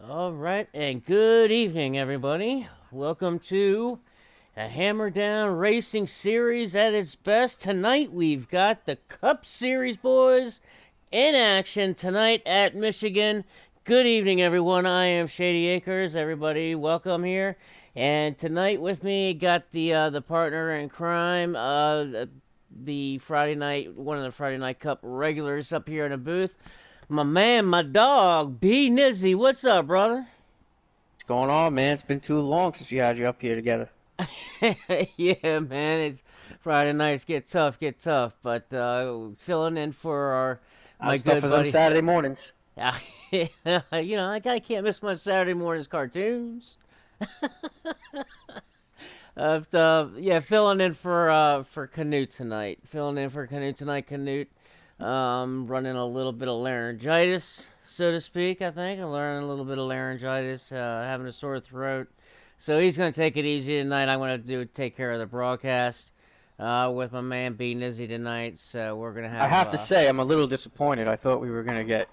All right, and good evening, everybody. Welcome to a Hammer Down Racing Series at its best. Tonight, we've got the Cup Series boys in action tonight at Michigan. Good evening, everyone. I am Shady Acres. Everybody, welcome here. And tonight with me, got the partner in crime, the Friday night, one of the Friday Night Cup regulars up here in the booth. My man, my dog, B Nizzy. What's up, brother? What's going on, man? It's been too long since we had you up here together. Yeah, man, it's Friday nights get tough, but filling in for my That stuff good is on buddy. Saturday mornings. I can't miss my Saturday mornings cartoons. Yeah, filling in for Canute tonight. Filling in for Canute tonight, Canute. Running a little bit of laryngitis, so to speak. I think I'm learning a little bit of laryngitis, having a sore throat. So he's gonna take it easy tonight. I'm gonna take care of the broadcast with my man B Nizzy tonight. So we're gonna I have have to say, I'm a little disappointed. I thought we were gonna get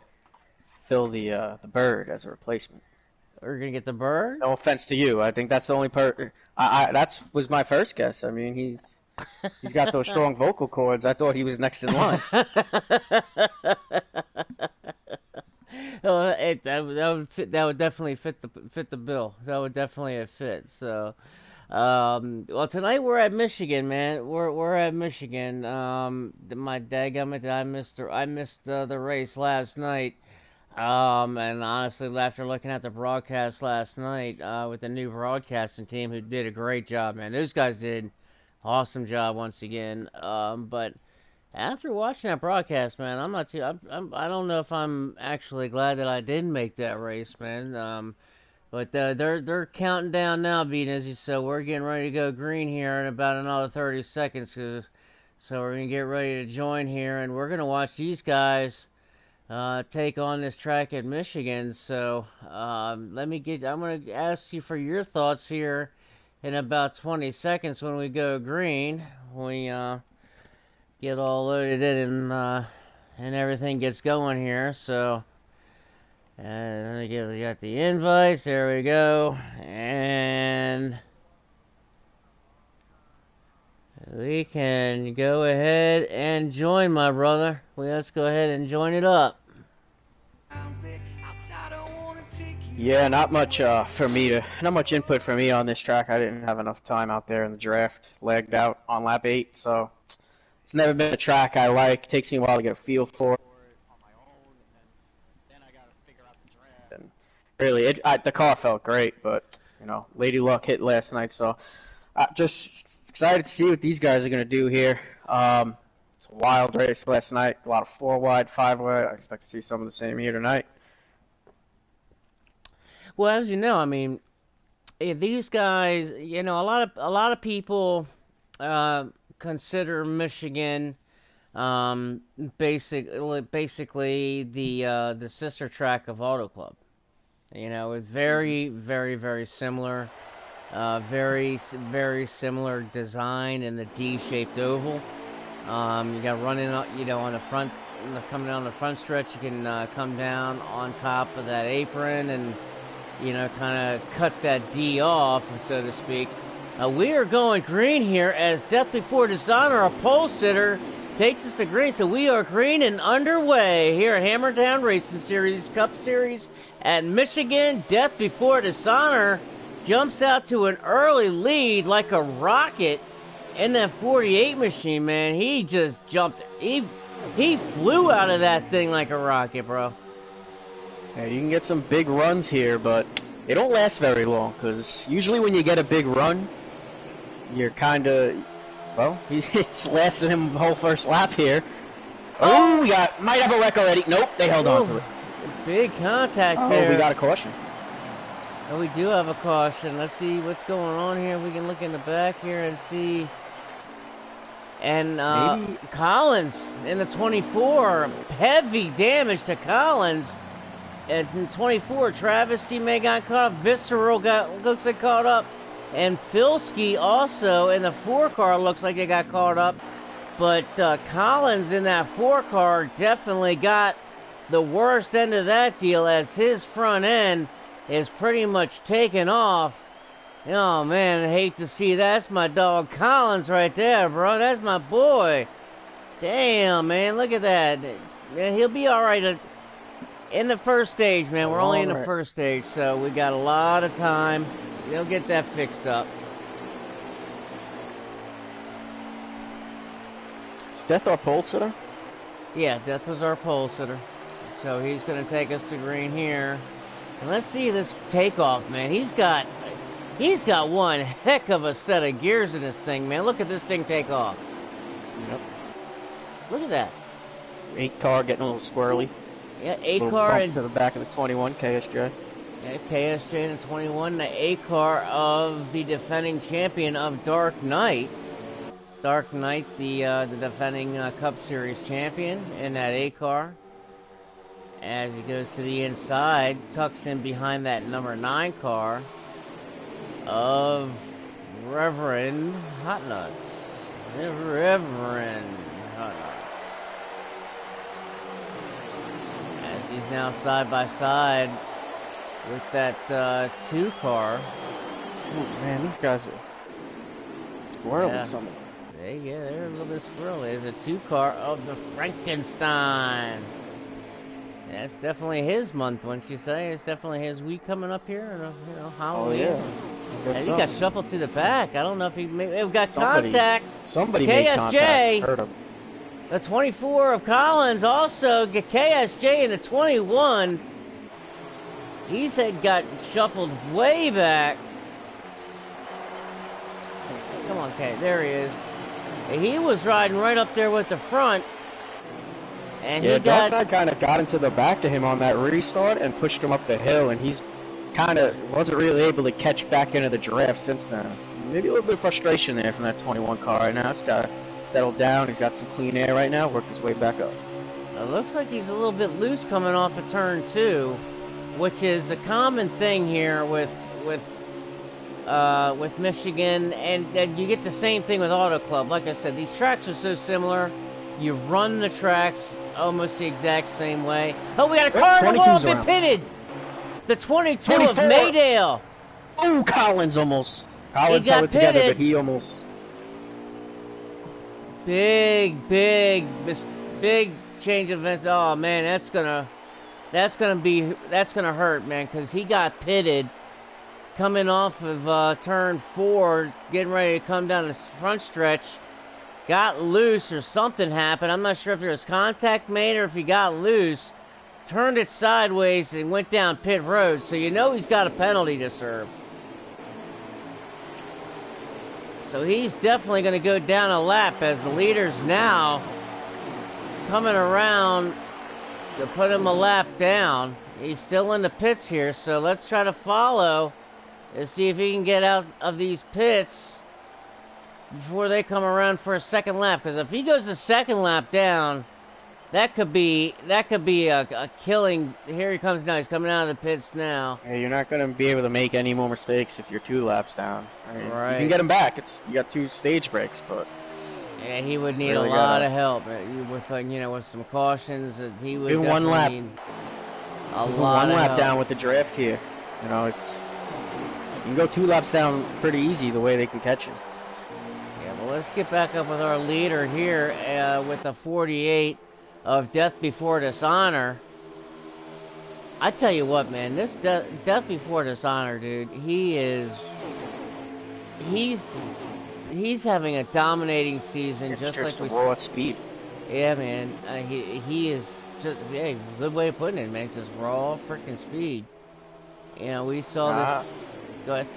Phil the bird as a replacement. we're gonna get the bird. No offense to you. I think that's the only part. That was my first guess. I mean, he's got those strong vocal cords. I thought he was next in line. Well, that would definitely fit the bill. That would definitely have fit. So, well, tonight we're at Michigan, man. We're at Michigan. My dadgummit, I missed the race last night. And honestly, after looking at the broadcast last night, with the new broadcasting team, who did a great job, man. Those guys did awesome job once again. But after watching that broadcast, man, I'm not too. I don't know if I'm actually glad that I didn't make that race, man. But they're counting down now, beating so we're getting ready to go green here in about another 30 seconds. So we're gonna get ready to join here, and we're gonna watch these guys take on this track at Michigan. So let me get. I'm gonna ask you for your thoughts here in about 20 seconds when we go green. We get all loaded in and everything gets going here. So we got the invites. There we go, and we can go ahead and join, my brother. Let's go ahead and join it up. Yeah, not much input for me on this track. I didn't have enough time out there in the draft. Lagged out on lap 8, so it's never been a track I like. Takes me a while to get a feel for it on my own, and then I got to figure out the draft. And really, the car felt great, but Lady Luck hit last night, so just excited to see what these guys are going to do here. It's a wild race last night. A lot of 4 wide, 5 wide. I expect to see some of the same here tonight. Well, as you know, I mean, these guys, a lot of people consider Michigan basically the sister track of Auto Club. It's very, very, very similar. Very similar design in the D-shaped oval. You got running, on the front, coming down the front stretch. You can come down on top of that apron and kind of cut that D off, so to speak. We are going green here as Death Before Dishonor, a pole sitter, takes us to green. So we are green and underway here at Hammer Down Racing Series, Cup Series at Michigan. Death Before Dishonor jumps out to an early lead like a rocket in that 48 machine, man. He just jumped. He flew out of that thing like a rocket, bro. Yeah, you can get some big runs here, but they don't last very long, because usually when you get a big run, you're kind of, well, it's lasted him the whole first lap here. Oh, we might have a wreck already. Nope, they held on to it. Big contact there. Oh, we got a caution. And we do have a caution. Let's see what's going on here. We can look in the back here and see. And Collins in the 24. Heavy damage to Collins. And in 24, Travis May got caught up. Visceral looks like caught up. And Filski also in the 4 car looks like they got caught up. But Collins in that 4 car definitely got the worst end of that deal, as his front end is pretty much taken off. Oh man, I hate to see that. That's my dog Collins right there, bro. That's my boy. Damn, man, look at that. Yeah, he'll be all right in the first stage, man. We're only in the first stage, so we got a lot of time. They'll get that fixed up. Is Death our pole sitter? Yeah, Death was our pole sitter. So he's going to take us to green here. And let's see this takeoff, man. He's got one heck of a set of gears in this thing, man. Look at this thing take off. Yep. Look at that. 8 car getting a little squirrely. Yeah, 8 car and to the back of the 21 KSJ. Yeah, KSJ in the 21, the 8 car of the defending champion of Dark Knight. Dark Knight, the defending Cup Series champion in that 8 car. As he goes to the inside, tucks in behind that number 9 car of Reverend Hot Nuts. Reverend Hot Nuts. As he's now side by side with that 2 car. Oh, man, these guys are squirrely some of them. They're a little bit squirrely. There's a 2 car of the Frankenstein. That's definitely his month, wouldn't you say? It's definitely his week coming up here, Halloween. Oh, yeah. And he got shuffled to the back. I don't know if he we've got contact. Somebody KSJ, made contact. Heard him. The 24 of Collins also get KSJ in the 21. He's got shuffled way back. Come on, K. There he is. He was riding right up there with the front. And yeah, he got... Dark Knight kind of got into the back of him on that restart and pushed him up the hill, and he's kind of wasn't really able to catch back into the draft since then. Maybe a little bit of frustration there from that 21 car right now. He's got to settle down. He's got some clean air right now, work his way back up. It looks like he's a little bit loose coming off of turn 2, which is a common thing here with Michigan, and you get the same thing with Auto Club. Like I said, these tracks are so similar. You run the tracks almost the exact same way. Oh, we got a car in the wall been pitted. The 22 of Maydale. Oh, Collins almost. Collins held it together, but he almost. Big change of events. Oh man, that's gonna hurt, man, because he got pitted coming off of turn 4, getting ready to come down the front stretch. Got loose or something happened. I'm not sure if there was contact made or if he got loose. Turned it sideways and went down pit road. So you know he's got a penalty to serve. So he's definitely going to go down a lap as the leader's now coming around to put him a lap down. He's still in the pits here, so let's try to follow and see if he can get out of these pits before they come around for a second lap. Because if he goes a second lap down, that could be a killing. Here he comes now. He's coming out of the pits now. Yeah, you're not going to be able to make any more mistakes if you're 2 laps down. I mean, right. You can get him back. You got 2 stage breaks, but yeah, he would need really a lot of help with some cautions. He would even 1 lap. Need a lot of help. Down with the draft here. You know, you can go 2 laps down pretty easy the way they can catch you. Yeah, well, let's get back up with our leader here with the 48 of Death Before Dishonor. I tell you what, man, this Death Before Dishonor, dude, he's having a dominating season. It's just like raw speed. Yeah, man, he is just good way of putting it, man. Just raw freaking speed. You know, we saw this. Go ahead.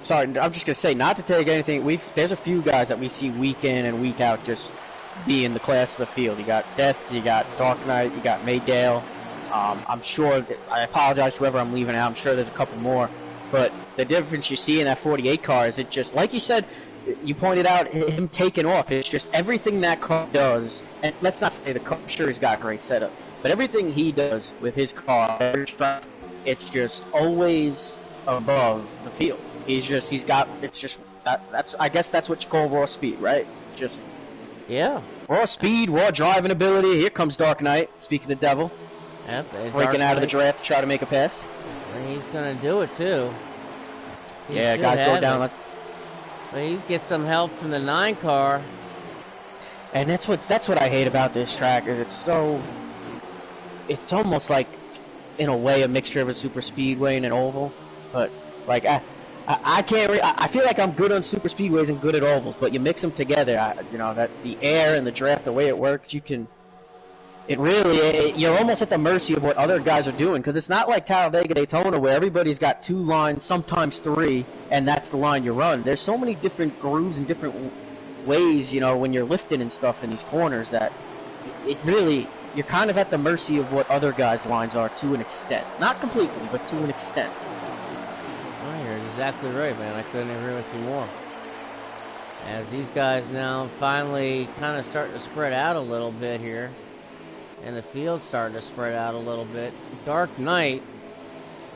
Sorry, I'm just gonna say, not to take anything. There's a few guys that we see week in and week out just be in the class of the field. You got Death, you got Dark Knight, you got Maydale. I'm sure. I apologize to whoever I'm leaving out. I'm sure there's a couple more, but the difference you see in that 48 car is it just like you said. You pointed out him taking off. It's just everything that car does, and let's not say the car. I'm sure he's got a great setup, but everything he does with his car, it's just always above the field. I guess that's what you call raw speed, right? Just raw speed, raw driving ability. Here comes Dark Knight, speaking the devil, Yep, breaking out of the draft to try to make a pass. And he's going to do it, too. Yeah, guys go down. But he's get some help from the 9 car. And that's what I hate about this track. Is it's almost like, in a way, a mixture of a super speedway and an oval. But like I can't. I feel like I'm good on super speedways and good at ovals. But you mix them together, you know, that the air and the draft, the way it works, you can. You're almost at the mercy of what other guys are doing, because it's not like Talladega Daytona where everybody's got 2 lines, sometimes 3, and that's the line you run. There's so many different grooves and different ways, you know, when you're lifting and stuff in these corners, that you're kind of at the mercy of what other guys' lines are to an extent. Not completely, but to an extent. Oh, you're exactly right, man. I couldn't agree with you more. As these guys now finally kind of starting to spread out a little bit here. And the field's starting to spread out a little bit. Dark Knight,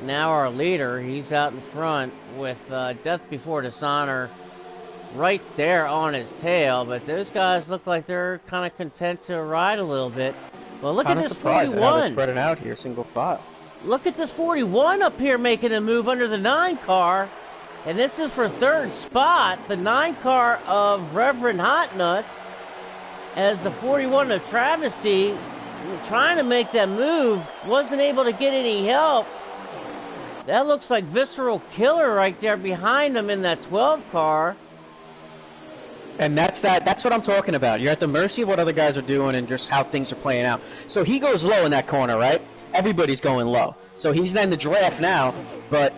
now our leader, he's out in front with Death Before Dishonor right there on his tail. But those guys look like they're kind of content to ride a little bit. Well, look at this 41. Kind of surprised at how they're spreading out here, single file. Look at this 41 up here making a move under the 9 car. And this is for 3rd spot. The 9 car of Reverend Hot Nuts, as the 41 of Travesty, trying to make that move, wasn't able to get any help. That looks like Visceral Killer right there behind him in that 12 car. And that's what I'm talking about. You're at the mercy of what other guys are doing and just how things are playing out. So he goes low in that corner, right? Everybody's going low. So he's in the draft now, but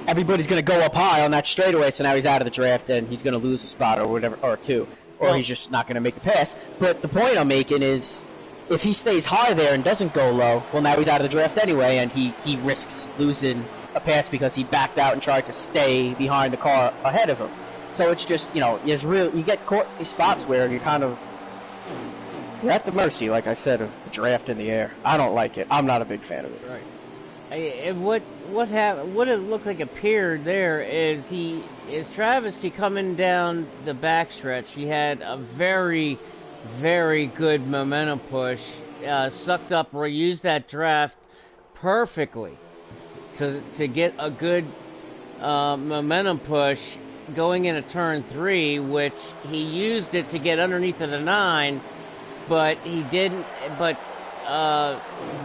everybody's going to go up high on that straightaway, so now he's out of the draft and he's going to lose a spot or whatever, or 2. Or he's just not going to make the pass. But the point I'm making is, if he stays high there and doesn't go low, well, now he's out of the draft anyway, and he risks losing a pass because he backed out and tried to stay behind the car ahead of him. So it's just, you know, you get caught in spots where you're at the mercy, like I said, of the draft in the air. I don't like it. I'm not a big fan of it. Right. And what happened? What it looked like appeared there is Travesty coming down the backstretch. He had a very, very good momentum push, sucked up or used that draft perfectly to get a good momentum push going into turn 3, which he used it to get underneath of the 9, but he didn't. But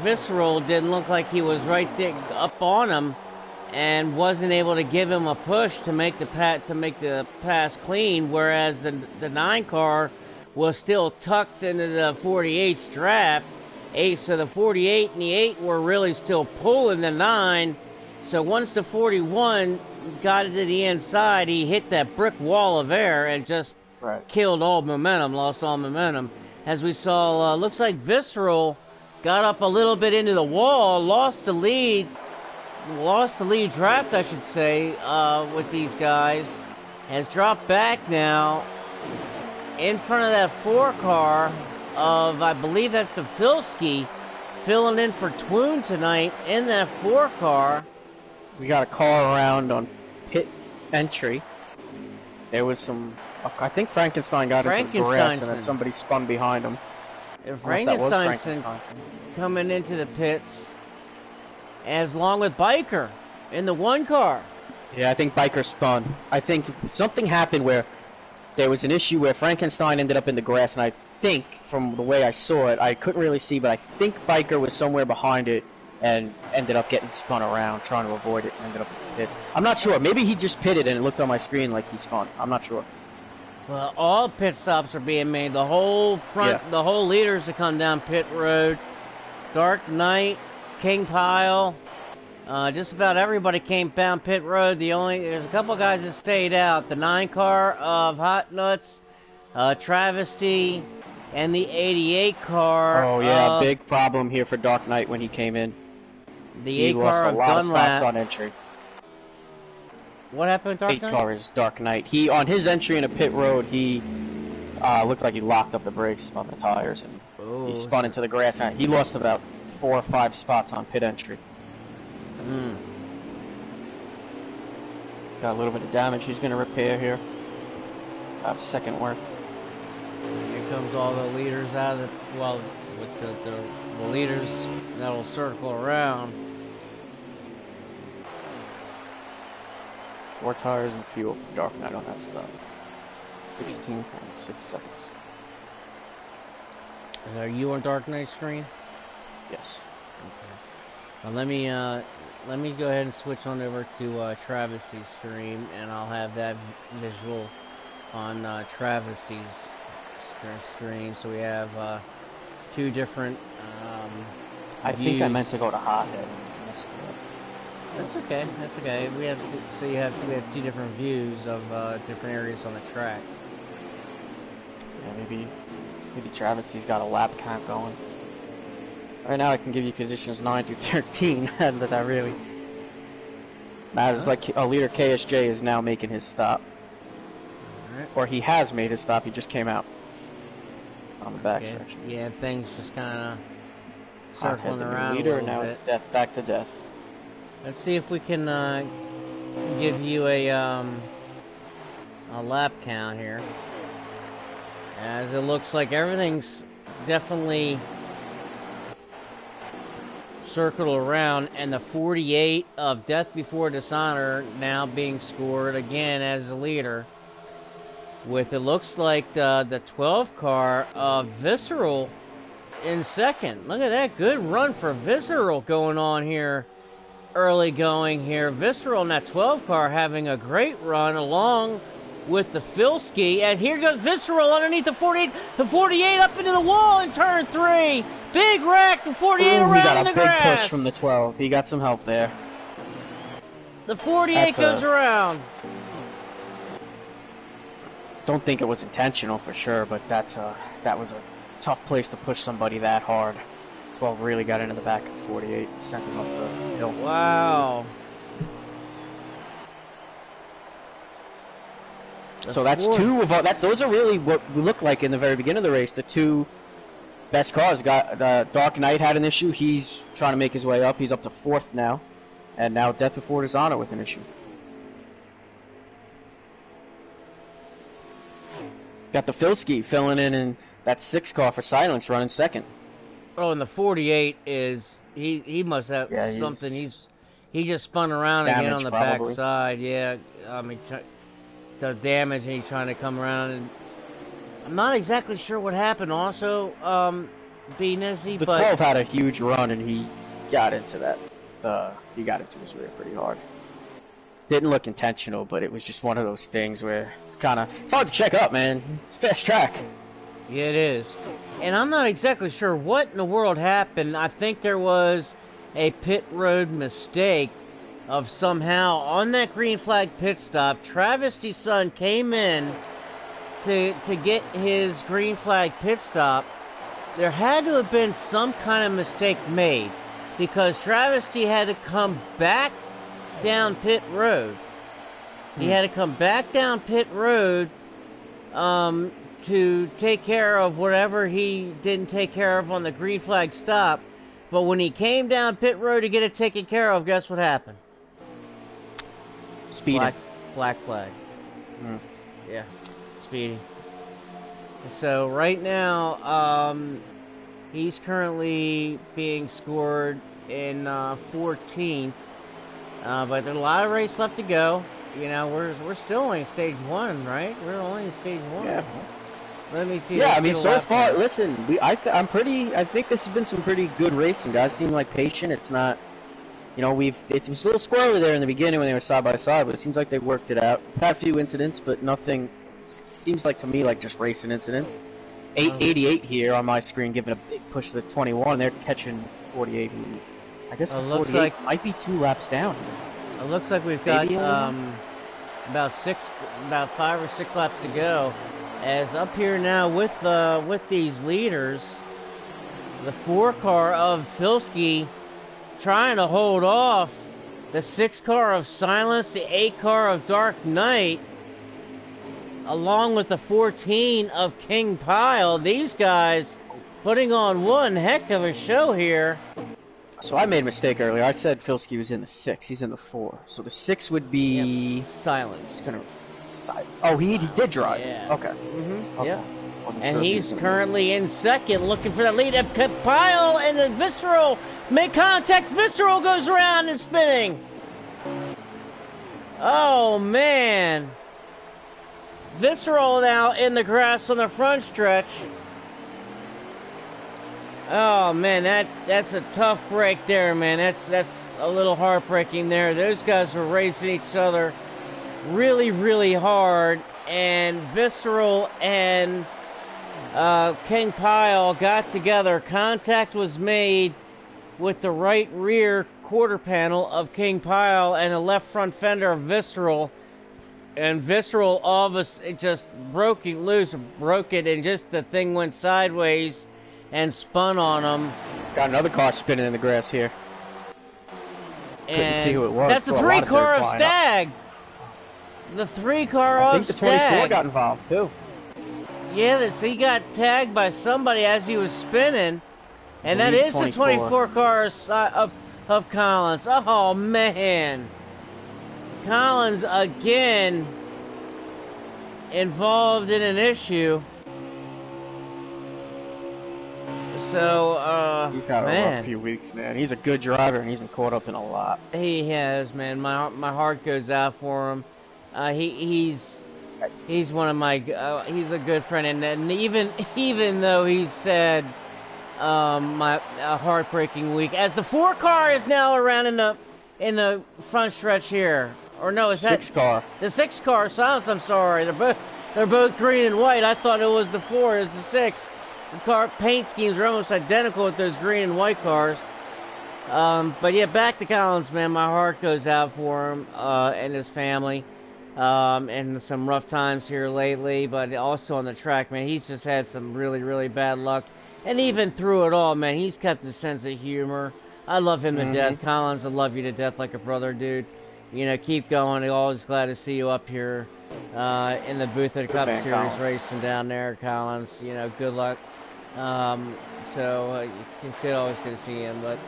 Visceral didn't look like he was right there up on him, and wasn't able to give him a push to make the pass clean. Whereas the 9 car was still tucked into the 48's draft. So the 48 and the 8 were really still pulling the 9. So once the 41 got into the inside, he hit that brick wall of air and just killed all momentum, lost all momentum. As we saw, looks like Visceral got up a little bit into the wall, lost the lead draft, I should say, with these guys. Has dropped back now in front of that 4 car of, I believe that's the Filski, filling in for Twoon tonight in that 4 car. We got a car around on pit entry. There was some, I think Frankenstein got into the grass and then somebody spun behind him. Frankenstein coming into the pits, as long with Biker in the 1 car. Yeah, I think Biker spun. I think something happened where there was an issue where Frankenstein ended up in the grass, and I think, from the way I saw it, I couldn't really see, but I think Biker was somewhere behind it and ended up getting spun around, trying to avoid it, and ended up in the pit. I'm not sure. Maybe he just pitted and it looked on my screen like he spun. I'm not sure. Well, all pit stops are being made. The whole the whole leaders that come down pit road. Dark Knight, King Pile, just about everybody came down pit road. There's a couple guys that stayed out. The 9 car of Hot Nuts, Travesty, and the 88 car. Oh yeah, big problem here for Dark Knight when he came in. The 8 car of Dunlap. He lost a lot of spots on entry. What happened with Dark Knight? 8 car is Dark Knight. He, on his entry in a pit road, he looked like he locked up the brakes on the tires, and he spun into the grass. He lost about 4 or 5 spots on pit entry. Got a little bit of damage he's going to repair here. About a second worth. Here comes all the leaders out of with the leaders that'll circle around. 4 tires and fuel for Dark Knight on that stop. 16.6 seconds. Are you on Dark Knight screen? Yes. Okay. Well, let me go ahead and switch on over to Travis's stream, and I'll have that visual on Travis's stream. So we have 2 different I views. think I meant to go to Hothead. That's okay. That's okay. We have 2 different views of different areas on the track. Yeah, maybe Travisy's got a lap count going. Right now I can give you positions 9 through 13, and that really matters. Like a leader KSJ is now making his stop. Alright. Or he has made his stop, he just came out on the back stretch. Yeah, things just kind of circling the around leader, a little now bit. it's death, back to death. Let's see if we can give you a lap count here. As it looks like everything's definitely circled around, and the 48 of Death Before Dishonor now being scored again as the leader. With it looks like the 12 car of Visceral in second. Look at that, good run for Visceral going on here. Early going here. Visceral in that 12 car having a great run along with the Filski. And here goes Visceral underneath the 48. The 48 up into the wall in turn 3. Big wreck. The 48 around in the grass. He got a big push from the 12. He got some help there. The 48 goes around. Don't think it was intentional for sure, but that was a tough place to push somebody that hard. 12 really got into the back of 48 and sent him up the hill. Wow. So that's 2 of those are really what we looked like in the very beginning of the race. The 2 best cars got Dark Knight had an issue. He's trying to make his way up. He's up to 4th now, and now Death Before Dishonor with an issue. Got the Filski filling in that 6 car for Silence running second. Oh, and the 48 is he must have something. He just spun around again on the backside. Yeah, I mean, does damage, and he's trying to come around. And I'm not exactly sure what happened. Also, Nizzy, the 12 had a huge run, and he got into that. He got into his rear pretty hard. Didn't look intentional, but it was just one of those things where it's hard to check up, man. It's a fast track. Yeah, it is. And I'm not exactly sure what in the world happened. I think there was a pit road mistake of somehow on that green flag pit stop. Travis Son came in to get his green flag pit stop. There had to have been some kind of mistake made because Travis had to come back down pit road. He had to come back down pit road to take care of whatever he didn't take care of on the green flag stop. But when he came down pit road to get it taken care of, guess what happened? Speeding. Black flag. Yeah, speeding. So right now, he's currently being scored in 14th. But there's a lot of race left to go. You know, we're still only in stage 1, right? We're only in stage 1. Yeah. Let me see. Yeah, I mean, so far, listen, I think this has been some pretty good racing. Guys seem like patient. It's not, you know, it was a little squirrely there in the beginning when they were side by side, but it seems like they worked it out. Had a few incidents, but nothing. Seems like to me like just racing incidents. 88 here on my screen, giving a big push to the 21. They're catching 48. I guess the 48 might be 2 laps down. It looks like we've got about 5 or 6 laps to go. As up here now with these leaders, the 4 car of Filski trying to hold off the 6 car of Silence, the 8 car of Dark Knight, along with the 14 of King Pile. These guys putting on one heck of a show here. So I made a mistake earlier. I said Filski was in the 6. He's in the 4. So the 6 would be Silence. Oh, he did drive. Yeah. Okay. Okay. Yeah. And he's currently in second, looking for that lead. Pile and the Visceral make contact. Visceral goes around and spinning. Oh, man. Visceral now in the grass on the front stretch. Oh, man, that's a tough break there, man. That's a little heartbreaking there. Those guys were racing each other really, really hard. And Visceral and King Pyle got together. Contact was made with the right rear quarter panel of King Pyle and the left front fender of Visceral. And Visceral all of us just broke it loose, broke it, and just the thing went sideways and spun on him. Got another car spinning in the grass here. Couldn't see who it was. That's the 3 car of Stag. The 3 car of Stag. I think the 24 got involved too. Yeah, he got tagged by somebody as he was spinning. And that is 24. The 24 car of Collins. Oh, man. Collins again involved in an issue. So, he's had a rough few weeks, man. He's a good driver, and he's been caught up in a lot. He has, man. My heart goes out for him. He's one of my. He's a good friend, and even though he's sad. A heartbreaking week as the 4 car is now around in the front stretch here, or no, it's 6 car. The 6 car. Silence. I'm sorry. They're both green and white. I thought it was the 4. It's the 6. The car paint schemes are almost identical with those green and white cars. But yeah, back to Collins, man. My heart goes out for him and his family. And some rough times here lately, but also on the track, man. He's just had some really, really bad luck. And even through it all, man, he's kept a sense of humor. I love him to death. Collins, I love you to death like a brother, dude. You know, keep going. I'm always glad to see you up here in the booth at the Cup Series Collins. Racing down there, Collins. You know, good luck. It's always good to see him, but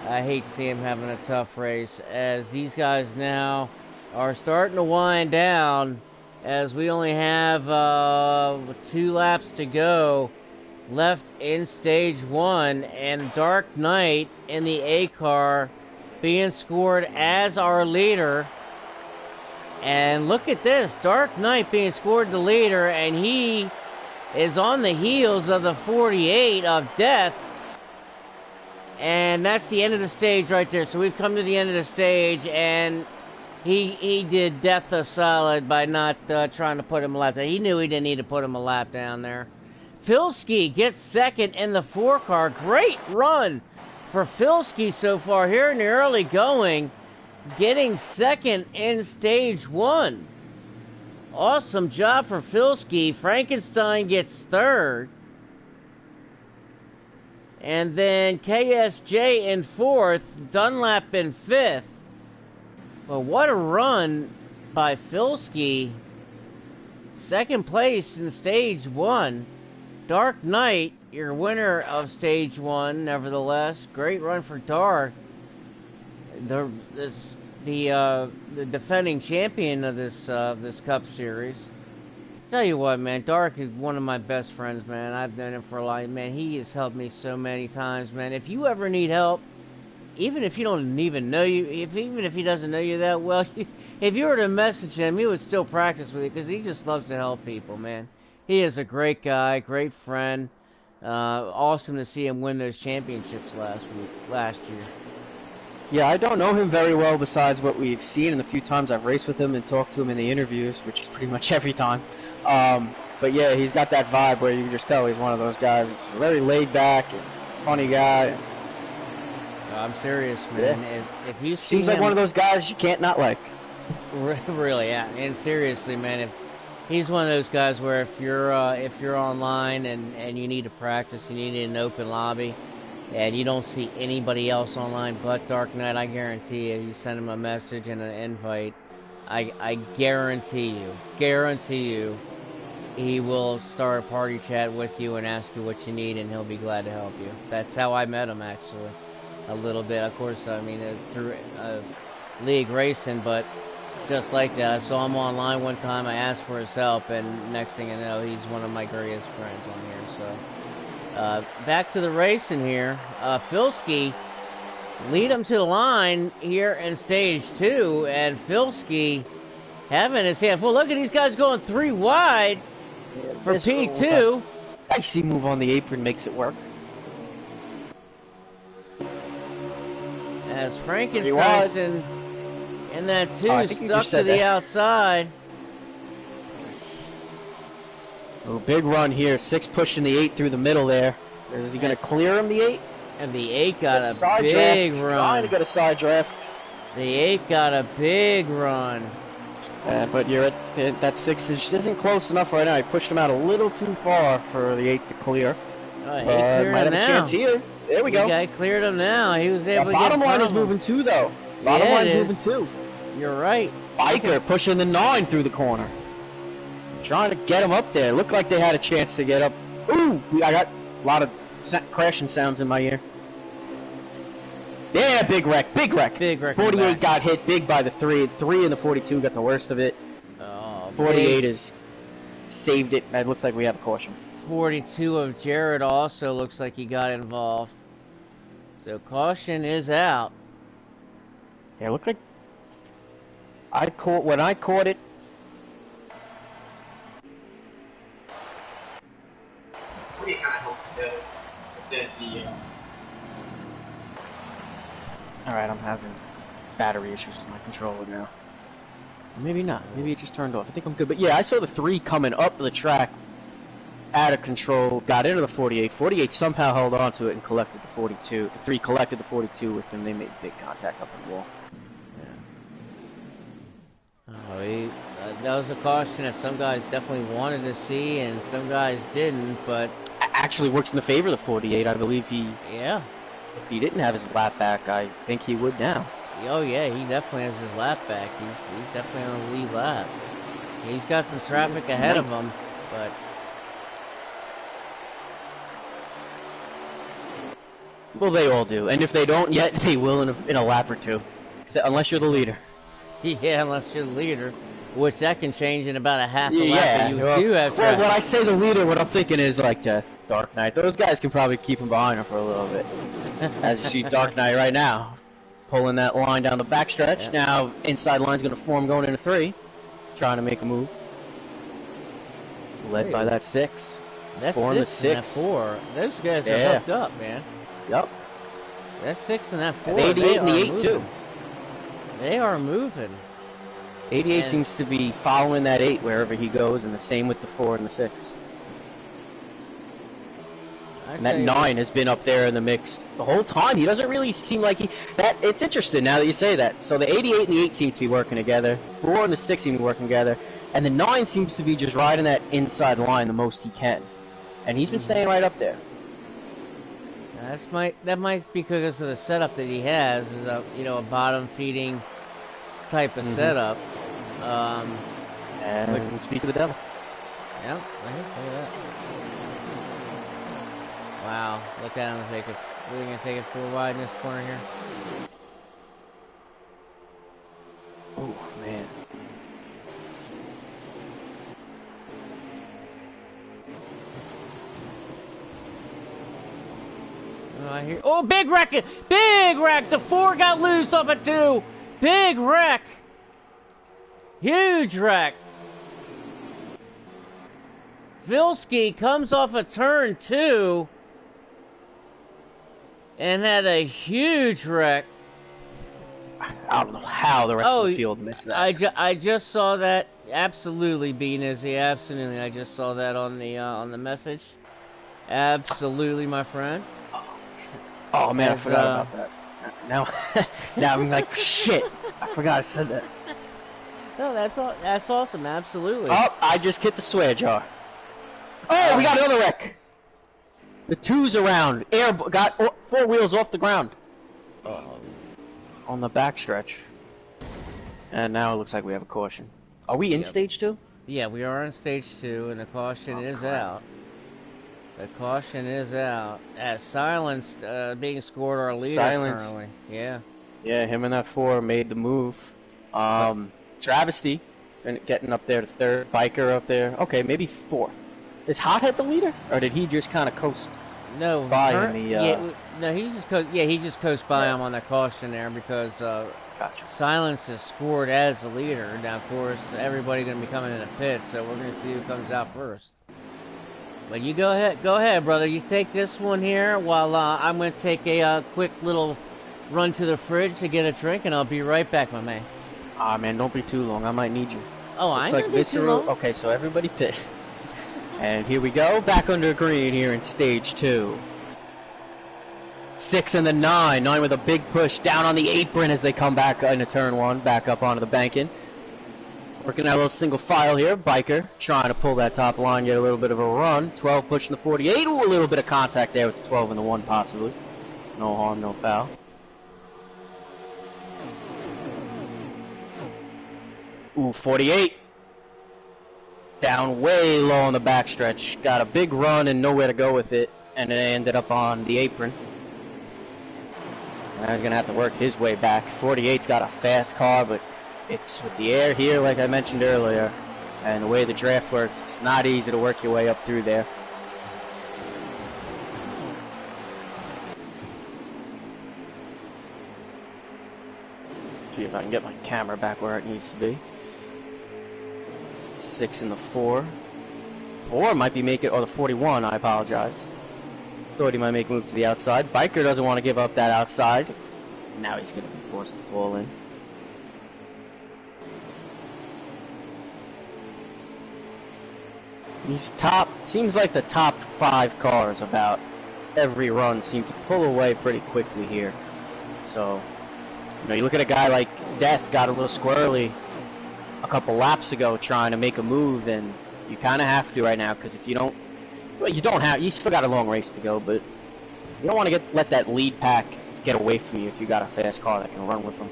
I hate to see him having a tough race as these guys now are starting to wind down as we only have 2 laps to go left in stage 1, and Dark Knight in the A car being scored as our leader. And look at this, Dark Knight being scored the leader, and he is on the heels of the 48 of Death. And that's the end of the stage right there. So we've come to the end of the stage, and he did Death a solid by not trying to put him a lap down. He knew he didn't need to put him a lap down there. Filski gets second in the 4 car. Great run for Filski so far here in the early going, getting second in stage 1. Awesome job for Filski. Frankenstein gets third. And then KSJ in 4th, Dunlap in 5th. But what a run by Filski. Second place in stage 1. Dark Knight, your winner of stage 1, nevertheless. Great run for Dark. The defending champion of this Cup Series. Tell you what, man, Dark is one of my best friends, man. I've known him for a lot. Man, he has helped me so many times, man. If you ever need help, even if you don't even know you, even if he doesn't know you that well, if you were to message him, he would still practice with you because he just loves to help people, man. He is a great guy, great friend. Awesome to see him win those championships last year. Yeah, I don't know him very well besides what we've seen and the few times I've raced with him and talked to him in the interviews, which is pretty much every time. But yeah, he's got that vibe where you can just tell he's one of those guys. He's a very laid back and funny guy. I'm serious, man. Yeah. If you seems like one of those guys you can't not like. Really, yeah. And seriously, man, if he's one of those guys where if you're online and you need to practice, you need an open lobby, and you don't see anybody else online but Dark Knight, I guarantee you send him a message and an invite, I guarantee you, he will start a party chat with you and ask you what you need, and he'll be glad to help you. That's how I met him, actually, a little bit. Of course, I mean, through league racing, but just like that. I saw him online one time, I asked for his help, and next thing I know, he's one of my greatest friends on here, so... back to the racing here. Filski lead him to the line here in stage 2, and Filski having his hand full. Look at these guys going 3 wide for P2. Icy move on the apron makes it work. As Frankenstein in that 2 stuck to the outside. Oh, big run here. 6 pushing the 8 through the middle there. Is he going to clear him, the 8? And the 8 got a big run. Trying to get a side draft. The 8 got a big run. But you're at that 6 isn't close enough right now. He pushed him out a little too far for the 8 to clear. Might have a chance here. There we go. The guy cleared him now. He was able to get bottom line is moving too, though. Bottom line is moving too. You're right. Biker pushing the 9 through the corner. Trying to get him up there. Looked like they had a chance to get up. Ooh, I got a lot of crashing sounds in my ear. Yeah, big wreck, big wreck. Big wreck. 48 got hit big by the 3. 3 and the 42 got the worst of it. Oh, 48 is saved it. It looks like we have a caution. 42 of Jared also looks like he got involved. So caution is out. Yeah, it looked like when I caught it. What do you kind of hope to do? Alright, I'm having battery issues with my controller now. Maybe not. Maybe it just turned off. I think I'm good. But yeah, I saw the 3 coming up the track out of control, got into the 48. 48 somehow held on to it and collected the 42. The 3 collected the 42 with him. They made big contact up in the wall. Oh, that was a caution that some guys definitely wanted to see and some guys didn't, but... Actually works in the favor of the 48. I believe he... Yeah. If he didn't have his lap back, I think he would now. Oh yeah, he definitely has his lap back. He's definitely on the lead lap. He's got some traffic ahead of him, but... Well, they all do. And if they don't yet, they will in a lap or two. Unless you're the leader. Yeah, unless you're the leader. Which that can change in about a half a lap. You do have when I say the leader, what I'm thinking is like Dark Knight. Those guys can probably keep him behind him for a little bit. As you see Dark Knight right now, pulling that line down the backstretch. Yeah. Now inside line's going to form going into 3, trying to make a move. Led by that 6. That's 4 and the 6. And that 4. Those guys are hooked up, man. Yep. That 6 and that 4. And 88 and the 8 moving. too. They are moving. 88 seems to be following that 8 wherever he goes, and the same with the 4 and the 6. And that 9 has been up there in the mix the whole time. He doesn't really seem like it's interesting now that you say that. So the 88 and the 8 seem to be working together. 4 and the 6 seem to be working together. And the 9 seems to be just riding that inside line the most he can. And he's been staying right up there. That might be because of the setup that he has, is a bottom feeding type of setup. And speak of the devil. Yeah, I can say that. Wow, look at him take it. We're gonna take it 4 wide in this corner here. Oh man. Oh, I hear. Oh, big wreck! Big wreck! The 4 got loose off a 2. Big wreck! Huge wreck! Vilsky comes off a turn 2 and had a huge wreck. I don't know how the rest of the field missed that. I just saw that. Absolutely, B-Nizzy. Absolutely. I just saw that on the message. Absolutely, my friend. Oh man, I forgot about that. Now I'm like, shit. I forgot I said that. No, that's awesome. Absolutely. Oh, I just hit the swear jar. Oh, we got another wreck. The 2's around. Air got 4 wheels off the ground. On the backstretch. And now it looks like we have a caution. Are we in stage 2? Yeah, we are in stage 2, and the caution is out. The caution is out. As Silence being scored our leader currently. Yeah. Yeah, him and that 4 made the move. Travesty getting up there to 3rd. Biker up there. Okay, maybe 4th. Is Hothead the leader? Or did he just kind of coast? No, by in Her, the. yeah, no, he just coast by him on that caution there because Gotcha. Silence is scored as the leader. Now, of course, everybody's going to be coming in the pit, so we're going to see who comes out first. But you go ahead, brother. You take this one here while I'm going to take a quick little run to the fridge to get a drink, and I'll be right back, my man. Ah, man, don't be too long. I might need you. Oh, I Looks ain't like gonna be too visceral. long. Okay, so everybody pit. And here we go, back under green here in stage 2. 6 and the 9. 9 with a big push down on the apron as they come back into turn 1, back up onto the banking. Working that little single file here. Biker trying to pull that top line, get a little bit of a run. 12 pushing the 48. Ooh, a little bit of contact there with the 12 and the 1 possibly. No harm, no foul. Ooh, 48. Down way low on the backstretch. Got a big run and nowhere to go with it. And it ended up on the apron. Now he's going to have to work his way back. 48's got a fast car, but it's with the air here, like I mentioned earlier. And the way the draft works, it's not easy to work your way up through there. See if I can get my camera back where it needs to be. 6 and the 4. 4 might be making, or the 41, I apologize. Thought he might make a move to the outside. Biker doesn't want to give up that outside. Now he's going to be forced to fall in. He's top, seems like the top 5 cars about every run seem to pull away pretty quickly here. So, you know, you look at a guy like Death, got a little squirrely a couple laps ago trying to make a move, and you kind of have to right now, because if you don't, well, you still got a long race to go, but you don't want to let that lead pack get away from you if you got a fast car that can run with them.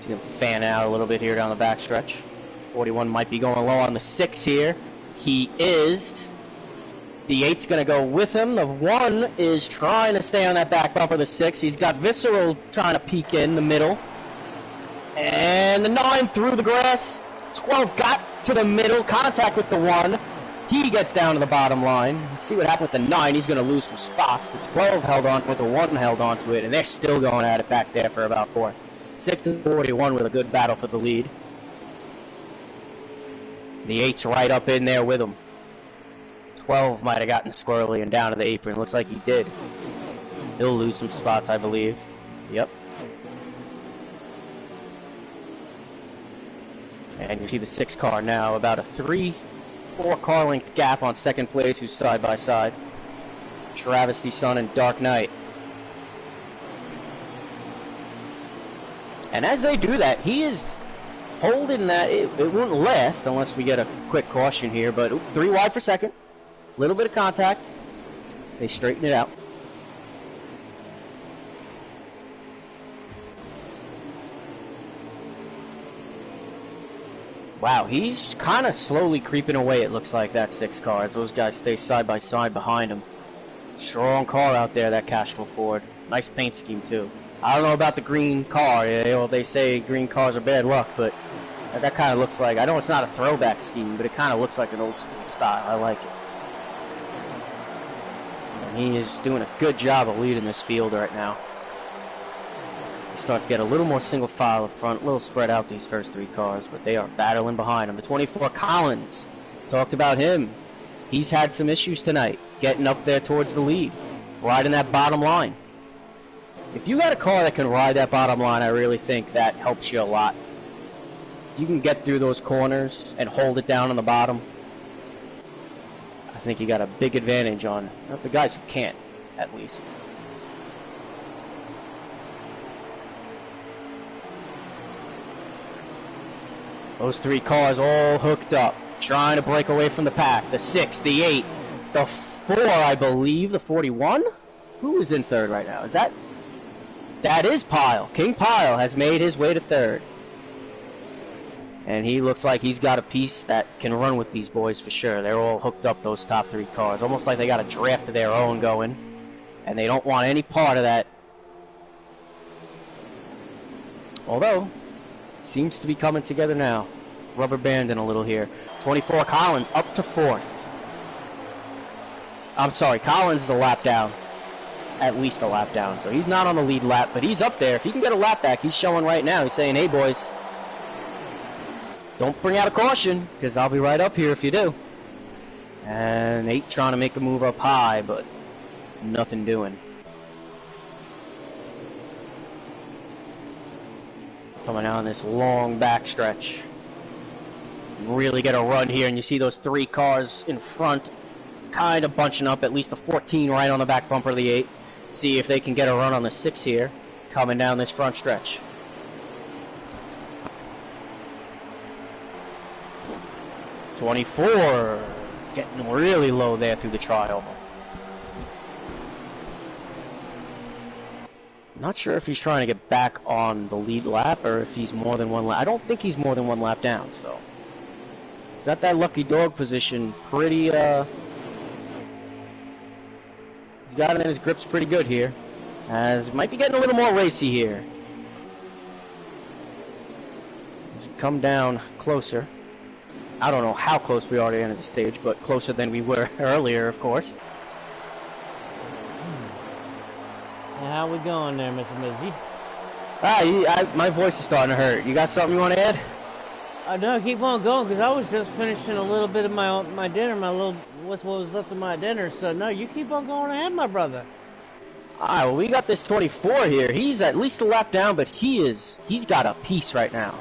See him fan out a little bit here down the backstretch. 41 might be going low on the 6 here. He is. The 8's going to go with him. The 1 is trying to stay on that back bumper of the 6. He's got Visceral trying to peek in the middle. And the 9 through the grass. 12 got to the middle. Contact with the 1. He gets down to the bottom line. See what happened with the 9. He's going to lose some spots. The 12 held on with the 1 held on to it. And they're still going at it back there for about 4th. 6 and 41 with a good battle for the lead. The 8's right up in there with him. 12 might have gotten squirrely and down to the apron. Looks like he did. He'll lose some spots, I believe. Yep. And you see the 6 car now, about a 3-4 car length gap on second place, who's side by side. Travesty Sun and Dark Knight. And as they do that, he is holding that. It won't last unless we get a quick caution here, but 3 wide for second. Little bit of contact. They straighten it out. Wow, he's kind of slowly creeping away, it looks like, that 6 car, as those guys stay side by side behind him. Strong car out there, that Castrol Ford. Nice paint scheme, too. I don't know about the green car. You know, they say green cars are bad luck, but that kind of looks like, I know it's not a throwback scheme, but it kind of looks like an old school style. I like it. And he is doing a good job of leading this field right now. They start to get a little more single file up front, a little spread out, these first 3 cars, but they are battling behind him. The 24 Collins, talked about him. He's had some issues tonight, getting up there towards the lead, riding that bottom line. If you got a car that can ride that bottom line, I really think that helps you a lot. If you can get through those corners and hold it down on the bottom, I think you got a big advantage on the guys who can't, at least. Those 3 cars all hooked up, trying to break away from the pack. The 6, the 8, the 4, I believe, the 41? Who is in 3rd right now? Is that is Pyle. King Pyle has made his way to 3rd. And he looks like he's got a piece that can run with these boys for sure. They're all hooked up, those top 3 cars. Almost like they got a draft of their own going. And they don't want any part of that. Although, it seems to be coming together now. Rubber banding a little here. 24 Collins up to 4th. I'm sorry, Collins is a lap down. At least a lap down. So he's not on the lead lap, but he's up there. If he can get a lap back, he's showing right now. He's saying, hey, boys, don't bring out a caution, because I'll be right up here if you do. And 8 trying to make a move up high, but nothing doing. Coming down this long back stretch. Really get a run here, and you see those 3 cars in front kind of bunching up, at least the 14 right on the back bumper of the 8. See if they can get a run on the 6 here, coming down this front stretch. '24, getting really low there through the trial. Not sure if he's trying to get back on the lead lap or if he's more than 1 lap. I don't think he's more than 1 lap down, so he's got that lucky dog position pretty, he's got it in his grips pretty good here. As might be getting a little more racy here. As we come down closer. I don't know how close we are to the end of the stage, but closer than we were earlier, of course. How we going there, Mr. Mizzy? My voice is starting to hurt. You got something you want to add? No, keep on going, because I was just finishing a little bit of my dinner, what was left of my dinner. So no, you keep on going ahead, my brother. Alright, well, we got this 24 here. He's at least a lap down, but he's got a piece right now.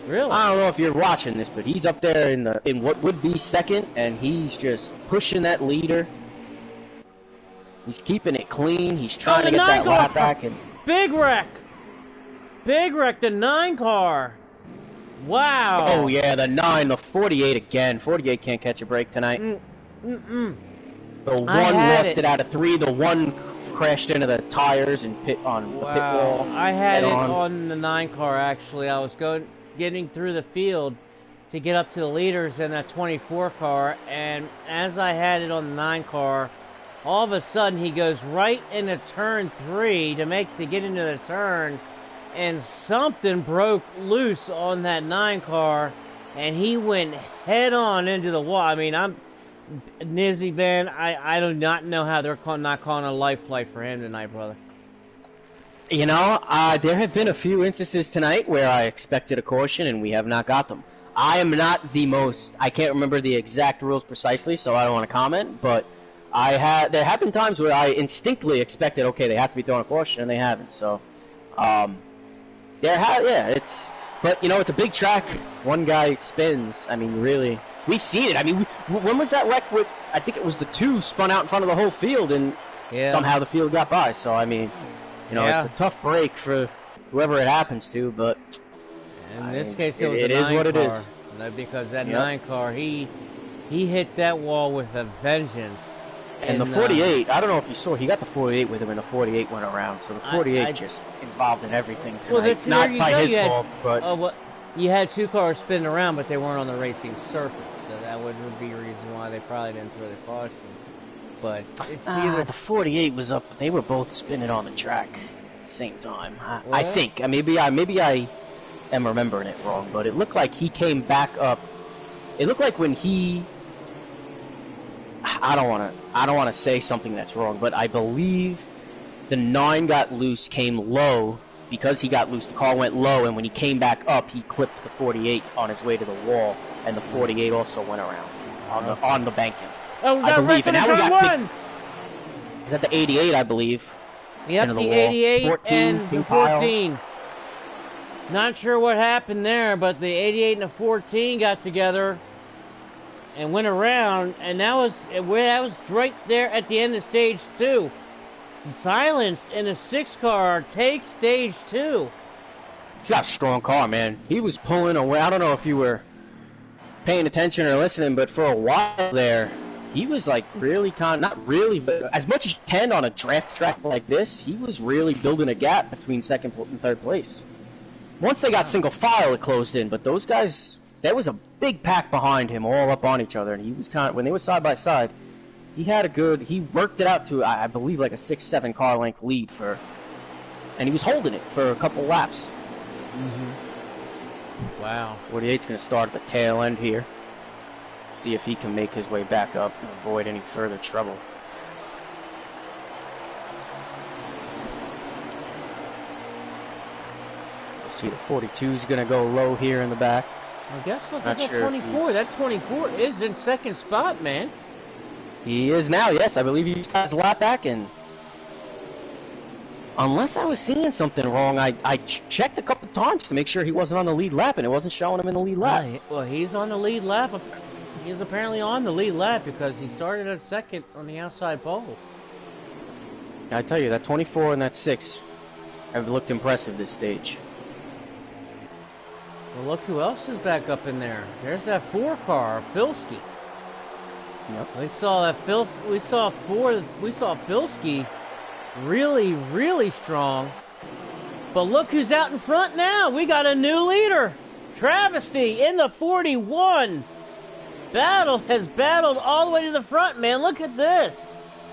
Really? I don't know if you're watching this, but he's up there in what would be second, and he's just pushing that leader. He's keeping it clean. He's trying to get that lap back. And Big wreck, the 9 car. Wow. Oh yeah, the 9, the 48 again. 48 can't catch a break tonight. The 1 lost it out of 3. The 1 crashed into the tires and the pit wall. I had it on the 9 car actually. I was getting through the field to get up to the leaders in that 24 car, and as I had it on the 9 car, all of a sudden he goes right into turn 3 to get into the turn, and something broke loose on that 9 car, and he went head on into the wall. I mean, I'm Nizzy, man, I do not know how they're not calling a life flight for him tonight, brother. You know, there have been a few instances tonight where I expected a caution and we have not got them. I am not I can't remember the exact rules precisely, so I don't want to comment, but there have been times where I instinctively expected, okay, they have to be throwing a caution, and they haven't, so, but, you know, it's a big track. One guy spins. I mean, really, we've seen it. I mean, when was that wreck with, I think it was the 2 spun out in front of the whole field, and somehow the field got by, so, I mean, you know, it's a tough break for whoever it happens to, but in this case, it is what it is. Because that 9 car, he hit that wall with a vengeance. And the 48, I don't know if you saw, he got the 48 with him, and the 48 went around. So the 48 just involved in everything tonight. Well, not by his fault, but you had 2 cars spinning around, but they weren't on the racing surface, so that would be a reason why they probably didn't throw the caution. But it's either the 48 was up. They were both spinning on the track at the same time. I think maybe I am remembering it wrong, but it looked like he came back up. It looked like when he. I don't want to say something that's wrong, but I believe the 9 got loose, came low. Because he got loose, the car went low, and when he came back up, he clipped the 48 on his way to the wall, and the 48 also went around on the banking. Oh, I believe. And now we got is that the 88, I believe? Yep, the 88 and the 14. Not sure what happened there, but the 88 and the 14 got together and went around, and that was right there at the end of stage 2. Silenced, and the 6 car takes stage 2. He's got a strong car, man. He was pulling away. I don't know if you were paying attention or listening, but for a while there, he was like really not really, but as much as you can on a draft track like this, he was really building a gap between 2nd and 3rd place. Once they got single file, it closed in, but those guys, there was a big pack behind him all up on each other, and he was when they were side by side, he worked it out to, I believe, like a 6-7 car length lead and he was holding it for a couple laps. Wow. 48's going to start at the tail end here. See if he can make his way back up and avoid any further trouble. See, the 42 is going to go low here in the back. I guess look Not at that sure 24. That 24 is in second spot, man. He is now, yes. I believe he has a lap back, and unless I was seeing something wrong, I checked a couple times to make sure he wasn't on the lead lap, and it wasn't showing him in the lead lap. Well, he's on the lead lap. He's apparently on the lead lap because he started at second on the outside pole. I tell you, that 24 and that 6 have looked impressive this stage. Well, look who else is back up in there. There's that 4 car, Filski. Yep. We saw Filski really, really strong. But look who's out in front now. We got a new leader. Travesty in the 41. Has battled all the way to the front, man. Look at this.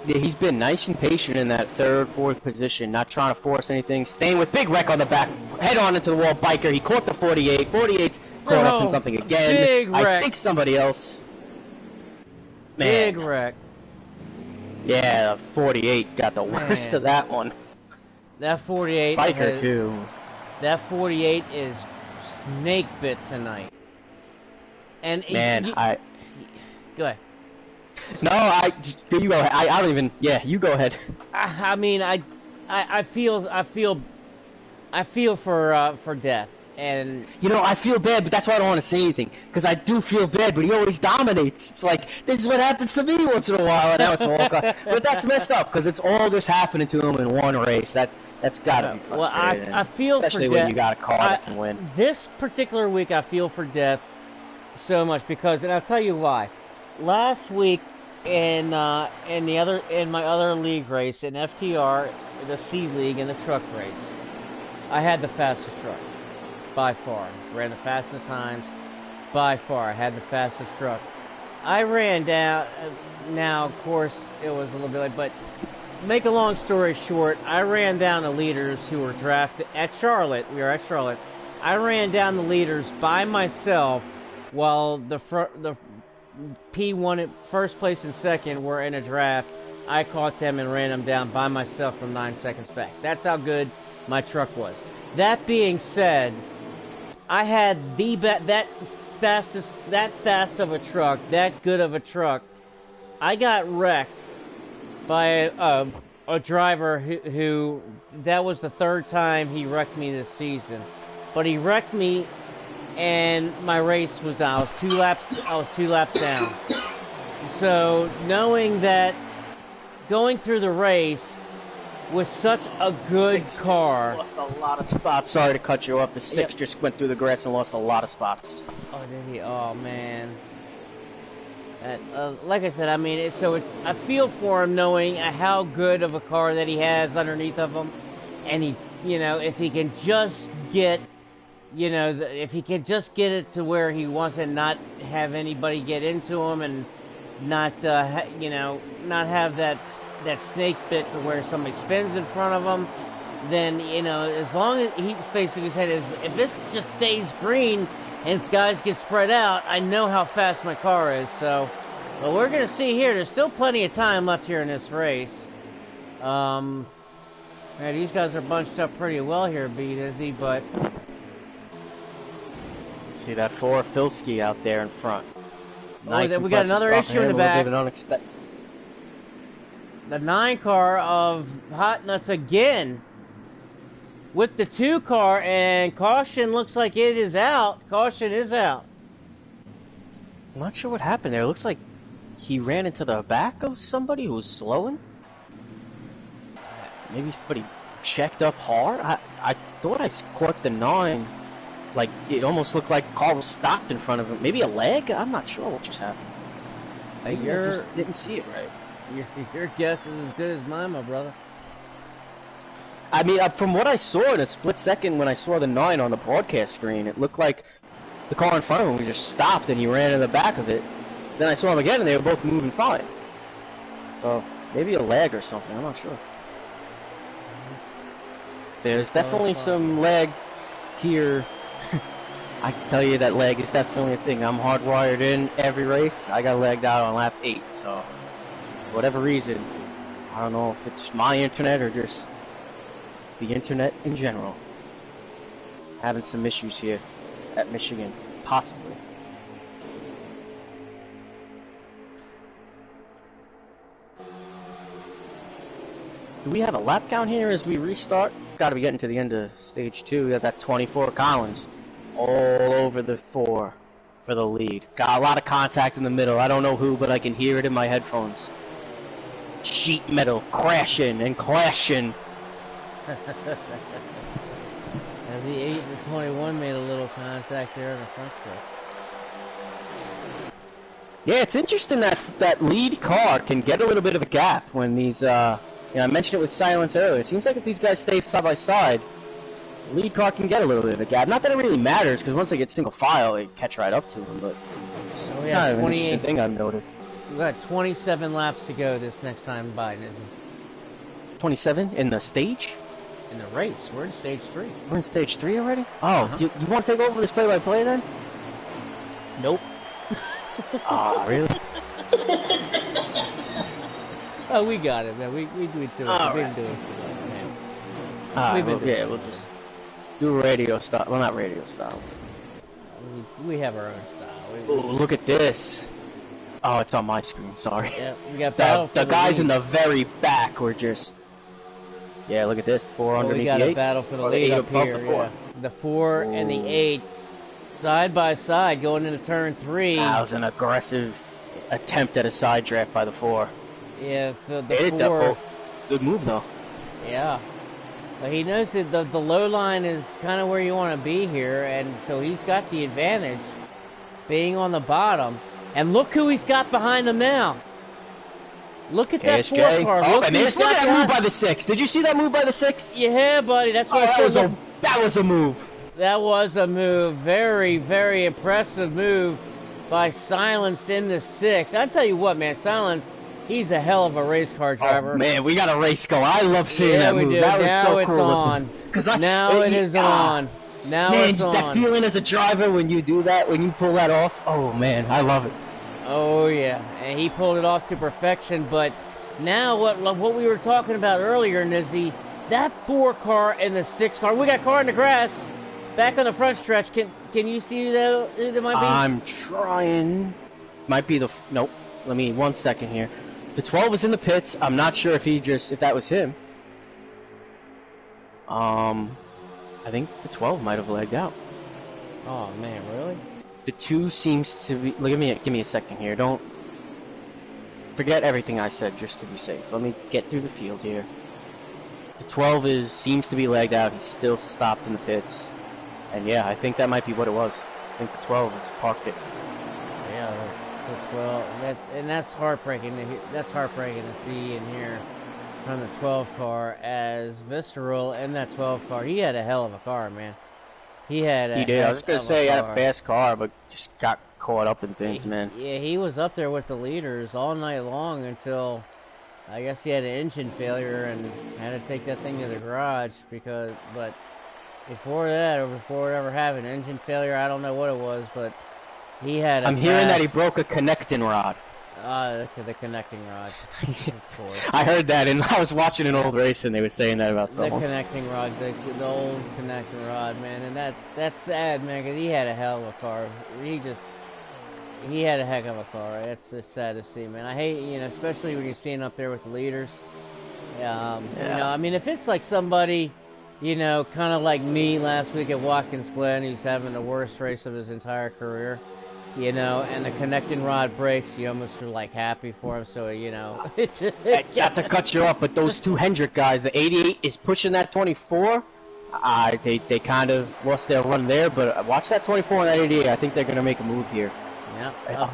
Yeah, he's been nice and patient in that third, fourth position, not trying to force anything, staying with big wreck on the back, head on into the wall, biker. He caught the 48. 48's caught up in something again. Big wreck. I think somebody else. Man. Big wreck. Yeah, the 48 got the worst of that one. That 48. Biker too. That 48 is snake bit tonight. And man, go ahead. No, you go ahead. I don't even. Yeah, you go ahead. I mean, I feel for death, and you know, I feel bad, but that's why I don't want to say anything, because I do feel bad, but he always dominates. It's like, this is what happens to me once in a while, and now it's all but that's messed up, because it's all just happening to him in one race. That's gotta be frustrating. Well, I feel especially for when death. you got a car that can win. This particular week, I feel for death so much because, and I'll tell you why. Last week, in my other league race, in FTR, the C League, in the truck race, I had the fastest truck by far. Ran the fastest times by far. I had the fastest truck. I ran down. Now, of course, it was a little bit late, but make a long story short, I ran down the leaders who were drafted at Charlotte. We were at Charlotte. I ran down the leaders by myself while the P1 first place and second were in a draft. I caught them and ran them down by myself from 9 seconds back. That's how good my truck was. That being said, I had that fast of a truck, that good of a truck. I got wrecked by a driver who that was the third time he wrecked me this season. But he wrecked me, and my race was down. I was two laps down. So knowing that, going through the race with such a good car, lost a lot of spots. Sorry to cut you off. The 6 just went through the grass and lost a lot of spots. Oh, did he? Oh man. Like I said, I mean, I feel for him knowing how good of a car that he has underneath of him, and if he can just get. If he can just get it to where he wants it, not have anybody get into him, and not have that snake bit to where somebody spins in front of him, then as long as he basically said if this just stays green and guys get spread out, I know how fast my car is. So, well, we're gonna see here. There's still plenty of time left here in this race. Man, these guys are bunched up pretty well here, B-Dizzy, but. See that 4 Filski out there in front. Nice. We got another issue in the back. Unexpected. The 9 car of Hot Nuts again with the 2 car, and caution looks like it is out. Caution is out. I'm not sure what happened there. It looks like he ran into the back of somebody who was slowing. Maybe somebody checked up hard. I thought I caught the 9. Like, it almost looked like the car was stopped in front of him. Maybe a leg? I'm not sure what just happened. I just didn't see it right. Your guess is as good as mine, my brother. I mean, from what I saw in a split second when I saw the 9 on the broadcast screen, it looked like the car in front of him was just stopped and he ran in the back of it. Then I saw him again and they were both moving fine. So, maybe a leg or something, I'm not sure. There's definitely some leg here. I can tell you that leg is definitely a thing. I'm hardwired in every race. I got legged out on lap 8, so for whatever reason, I don't know if it's my internet or just the internet in general. having some issues here at Michigan, possibly. Do we have a lap count here as we restart? Got to be getting to the end of stage 2. We got that 24 Collins all over the 4 for the lead. Got a lot of contact in the middle. I don't know who, but I can hear it in my headphones. Sheet metal crashing and clashing. As the 8 and the 21 made a little contact there in the front stretch. Yeah, it's interesting that that lead car can get a little bit of a gap when these, I mentioned it with Silence earlier. It seems like if these guys stay side by side, the lead car can get a little bit of a gap. Not that it really matters, because once they get single file, they catch right up to them, but it's So we have kind of an interesting thing I've noticed. We've got 27 laps to go this next time Biden, isn't it? 27 in the stage? In the race. We're in stage 3. We're in stage 3 already? Oh, you want to take over this play-by-play then? Nope. Ah, really? Oh, we got it, man. We do it. We've been doing it, man. We'll just do radio style. Well, not radio style. We have our own style. Ooh, look at this. Oh, it's on my screen. Sorry. Yeah, we got battle the guys in the very back were just. Yeah, look at this. 4 underneath we got the 8. a battle for the lead up here. The 4. Yeah. The 4 and the 8 side by side going into turn 3. That was an aggressive attempt at a side draft by the 4. Yeah, the They did 4. Good move though. Yeah. But he knows that the low line is kind of where you want to be here, and so he's got the advantage being on the bottom. And look who he's got behind him now. Look at that 4 car. Oh, and look at that move by the 6. Did you see that move by the 6? Yeah, buddy. That's what that was a move. That was a move. Very, very impressive move by Silenced in the 6. I tell you what, man. Silenced, he's a hell of a race car driver. Oh, man, we got a race go. I love seeing that move. That was now so it's cool. On. Now it is on. Now it's on. That feeling as a driver when you do that, when you pull that off, oh, man, I love it. Oh, yeah. And he pulled it off to perfection. But now what we were talking about earlier, Nizzy, that 4 car and the 6 car. We got car in the grass. Back on the front stretch. Can you see who that might be? I'm trying. Might be the... Nope. Let me... 1 second here. The 12 is in the pits. I'm not sure if that was him. I think the 12 might have lagged out. Oh, man, really? The 2 seems to be... Give me a second here. Don't... Forget everything I said just to be safe. Let me get through the field here. The 12 seems to be lagged out. He's still stopped in the pits. And yeah, I think that might be what it was. I think the 12 has parked it. Yeah, the 12. That's heartbreaking. That's heartbreaking to see and hear from the 12 car as Visceral in that 12 car. He had a hell of a car, man. He did. I was going to say he had a fast car, but just got caught up in things, man. Yeah, he was up there with the leaders all night long until I guess he had an engine failure and had to take that thing to the garage but before that, or before ever having engine failure, I don't know what it was, but he had I'm hearing that he broke a connecting rod. The connecting rod. I heard that, and I was watching an old race, and they were saying that about someone. The connecting rod, the old connecting rod, man, and that's sad, man, because he had a hell of a car. He had a heck of a car. That's just sad to see, man. I hate, especially when you're seeing up there with the leaders. Yeah. I mean, if it's like somebody, kind of like me last week at Watkins Glen, who's having the worst race of his entire career, and the connecting rod breaks, you almost are like happy for him. So, Not to cut you off, but those 2 Hendrick guys, the 88 is pushing that 24. They kind of lost their run there, but watch that 24 and that 88. I think they're going to make a move here. Yeah.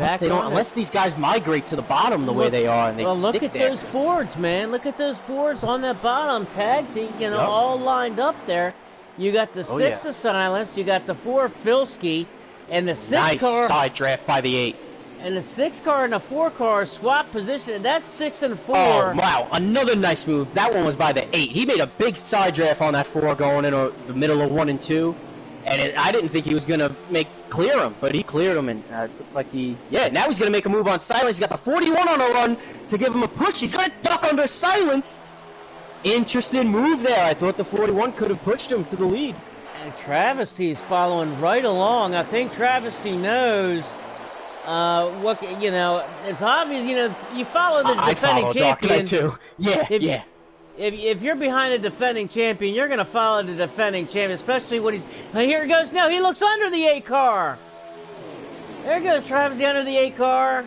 Unless these guys migrate to the bottom the way they are, and they stick there. Look at those Fords, man. Look at those Fords on that bottom tagged, all lined up there. You got the 6 of Silence, you got the 4 Filski, and the 6 nice car. Nice side draft by the 8. And the 6 car and the 4 car swap position. That's 6 and 4. Oh, wow. Another nice move. That one was by the 8. He made a big side draft on that 4 going in the middle of 1 and 2. And I didn't think he was going to clear him, but he cleared him, and looks like now he's going to make a move on Silence. He's got the 41 on a run to give him a push. He's going to duck under Silence. Interesting move there. I thought the 41 could have pushed him to the lead. And Travesty's following right along. I think Travesty knows what, you know, it's obvious, you know, you follow the I defending follow Dark Knight champion. too. Yeah, If, yeah. if you're behind a defending champion, you're going to follow the defending champion, especially when he's... And here he goes now. He looks under the 8 car. There goes Travesty under the 8 car.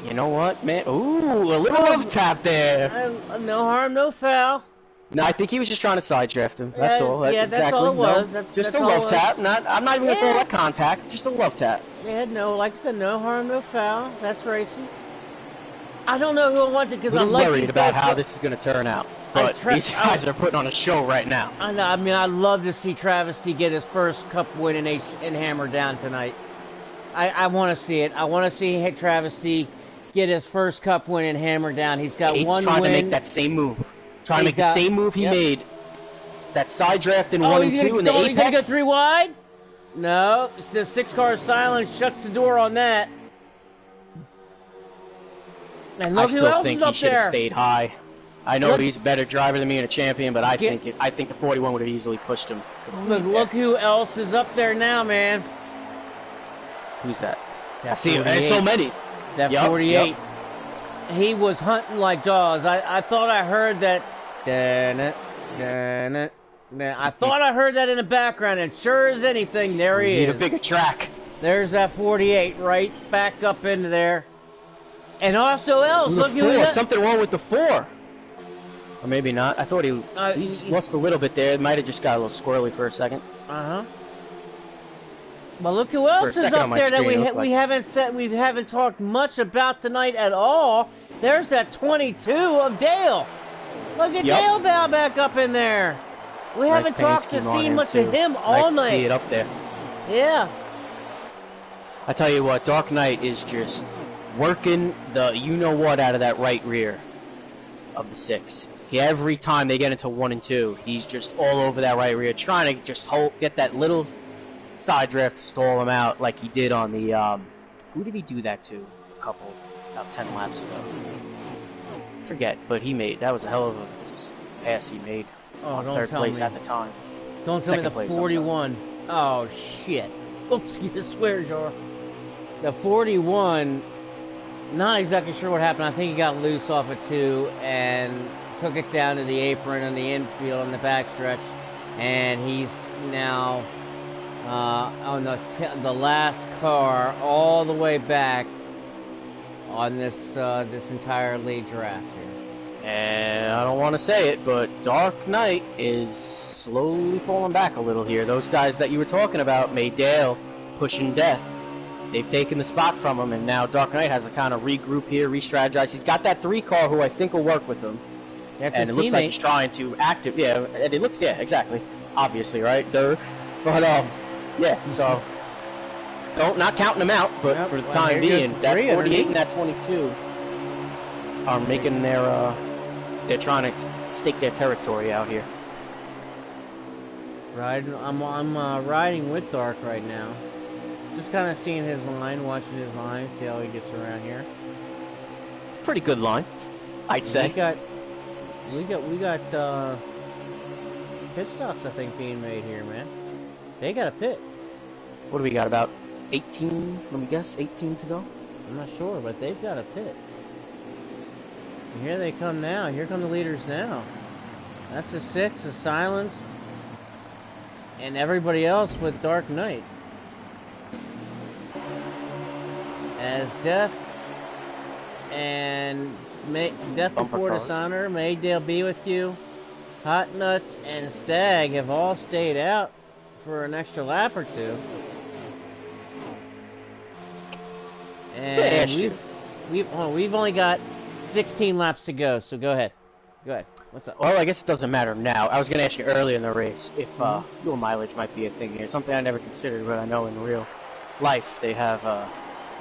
You know what, man? Ooh, a little love tap there. No harm, no foul. No, I think he was just trying to side draft him. That's all. Yeah, exactly. that's all it was. No, That's just a all love it was. tap. I'm not even gonna call that contact. Just a love tap. Yeah, no, like I said, no harm, no foul. That's racing. I don't know who I wanted because I'm I'm like worried about how this is gonna turn out. But these guys are putting on a show right now. I know. I mean, I'd love to see Travesty get his first Cup win in Hammer Down tonight. I want to see it. I want to see Travesty get his first Cup win in Hammer Down. He's got one trying win. to make that same move. Trying to make the same move he made. That side draft in 1 and 2 in the Apex. He's gonna go 3 wide? No, the 6 car silence shuts the door on that. And look I who still else think is he up should have there. stayed high. I know he's a better driver than me and a champion, but I think the 41 would have easily pushed him to the lead. Look who else is up there now, man. Who's that? That I see there's so many. That 48. Yep. He was hunting like dogs. I thought I heard that. I thought I heard that in the background, and sure as anything, there he is. Need a bigger track. There's that 48 right back up into there. And also else, look who that. Something wrong with the 4. Or maybe not. I thought he's lost a little bit there. It might have just got a little squirrely for a second. Uh-huh. Well, look who else is up there that we haven't talked much about tonight at all. There's that 22 of Dale. Look at Dale now back up in there. We haven't talked to see much of him all night. Nice to see it up there. Yeah. I tell you what, Dark Knight is just working the you-know-what out of that right rear of the 6. Every time they get into 1 and 2, he's just all over that right rear, trying to just get that little side draft to stall him out like he did on the, who did he do that to about 10 laps ago? Forget, but that was a hell of a pass he made on 3rd place at the time. Don't tell me the 41. Oh, shit. Oops, you swear, jar. The 41, not exactly sure what happened. I think he got loose off of 2 and took it down to the apron on the infield in the backstretch, and he's now on the last car all the way back on this entire lead draft here. And I don't want to say it, but Dark Knight is slowly falling back a little here. Those guys that you were talking about, Maydale, pushing death, they've taken the spot from him, and now Dark Knight has to kind of regroup here, re-strategize. He's got that 3 car who I think will work with him. And it looks like he's trying to and it looks, exactly. Obviously, right? But, yeah, so not counting them out, but for the time being, that 48 and that 22 are making they're trying to stake their territory out here. I'm riding with Dark right now. Just kind of seeing his line, watching his line, see how he gets around here. Pretty good line, I'd say. We got pit stops, I think, being made here, man. They got a pit. What do we got, about 18, let me guess, 18 to go? I'm not sure, but they've got a pit. And here they come now. Here come the leaders now. That's the 6, the silenced, and everybody else with Dark Knight. As Death and Death Before Dishonor, Maydale be with you. Hot Nuts and Stag have all stayed out for an extra lap or 2. And we've only got 16 laps to go, so go ahead. Go ahead. What's up? Well, I guess it doesn't matter now. I was going to ask you earlier in the race if fuel mileage might be a thing here. Something I never considered, but I know in real life they have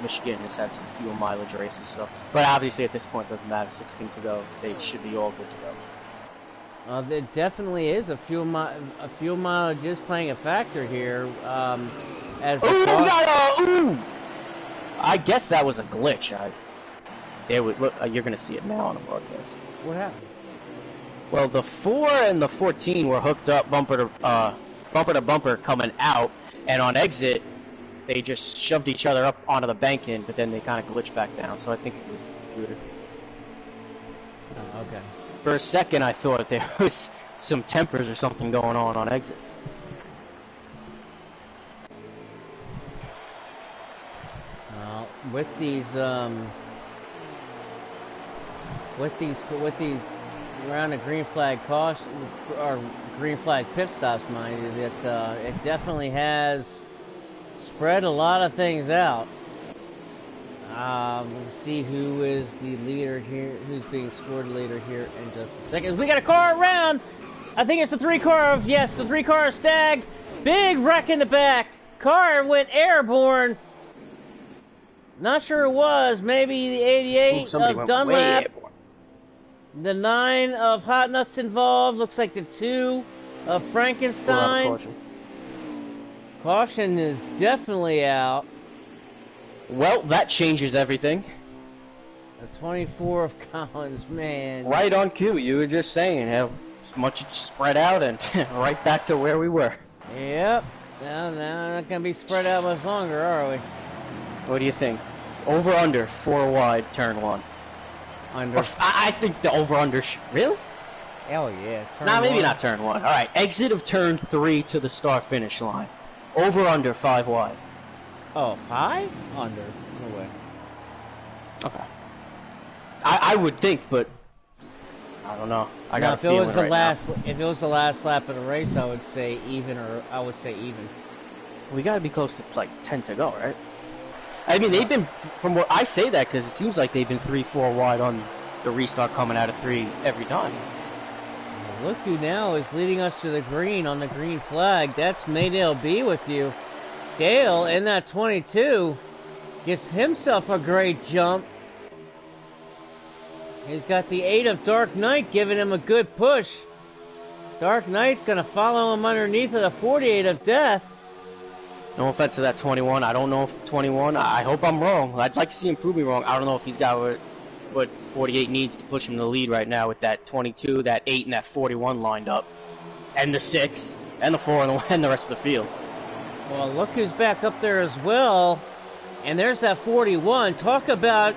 Michigan has had some fuel mileage races, so. But obviously at this point it doesn't matter. 16 to go. They should be all good to go. There definitely is a fuel mileage is playing a factor here. As I guess that was a glitch. You're going to see it now on the broadcast. What happened? Well, the 4 and the 14 were hooked up bumper to bumper to bumper coming out, and on exit, they just shoved each other up onto the bank end, but then they kind of glitched back down. So I think it was the computer. Oh, okay. For a second, I thought there was some tempers or something going on exit. With these around the green flag caution or green flag pit stops, mind you, that it definitely has spread a lot of things out. We'll see who is the leader here, who's being scored leader here in just a second. We got a car around. I think it's the three car stag. Big wreck in the back. Car went airborne. Not sure it was. Maybe the 88 of Dunlap. The 9 of Hot Nuts involved. Looks like the 2 of Frankenstein. Caution is definitely out. Well, that changes everything. The 24 of Collins, man. Right on cue. You were just saying how much it spread out and right back to where we were. Yep. Now, not going to be spread out much longer, are we? What do you think? Over under 4 wide, turn 1. Under. I think the over under. Really? Hell yeah. Nah, maybe not turn 1. All right. Exit of turn 3 to the start finish line. Over under 5 wide. Oh, 5? Under. No way. Okay. I would think, but I don't know. I got a feeling right now. If it was the last lap of the race, I would say even, We gotta be close to like 10 to go, right? I mean, they've been, from what I say that because it seems like they've been 3-4 wide on the restart coming out of 3 every time. Look who now is leading us to the green on the green flag. That's Maydale B with you. Dale in that 22 gets himself a great jump. He's got the 8 of Dark Knight giving him a good push. Dark Knight's going to follow him underneath of the 48 of Death. No offense to that 21. I don't know if 21. I hope I'm wrong. I'd like to see him prove me wrong. I don't know if he's got what 48 needs to push him to the lead right now with that 22, that 8, and that 41 lined up. And the 6, and the 4, and the rest of the field. Well, look who's back up there as well. And there's that 41. Talk about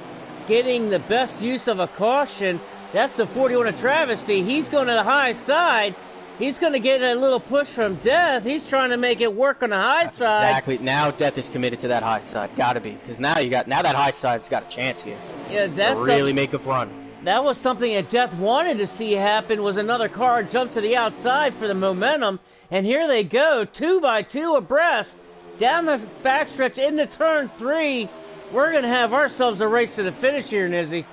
getting the best use of a caution. That's the 41 of Travesty. He's going to the high side. He's going to get a little push from Death. He's trying to make it work on the high side. Exactly. Now Death is committed to that high side. Got to be. Because now that high side's got a chance here. Yeah, that's to really make a run. That was something that Death wanted to see happen, was another car jump to the outside for the momentum. And here they go, 2 by 2 abreast, down the backstretch into turn 3. We're going to have ourselves a race to the finish here, Nizzy.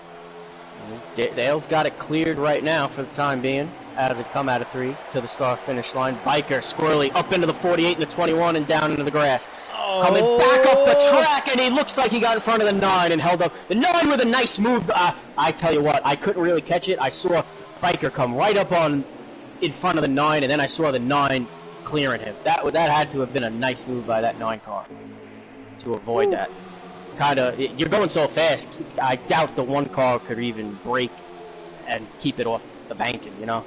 Dale's got it cleared right now for the time being as it come out of 3 to the start finish line. Biker squirrely up into the 48 and the 21 and down into the grass. Oh. Coming back up the track, and he looks like he got in front of the 9 and held up. The 9 with a nice move. I tell you what, I couldn't really catch it. I saw Biker come right up in front of the 9, and then I saw the 9 clearing him. That had to have been a nice move by that 9 car to avoid that. You're going so fast, I doubt the 1 car could even brake and keep it off the banking, you know?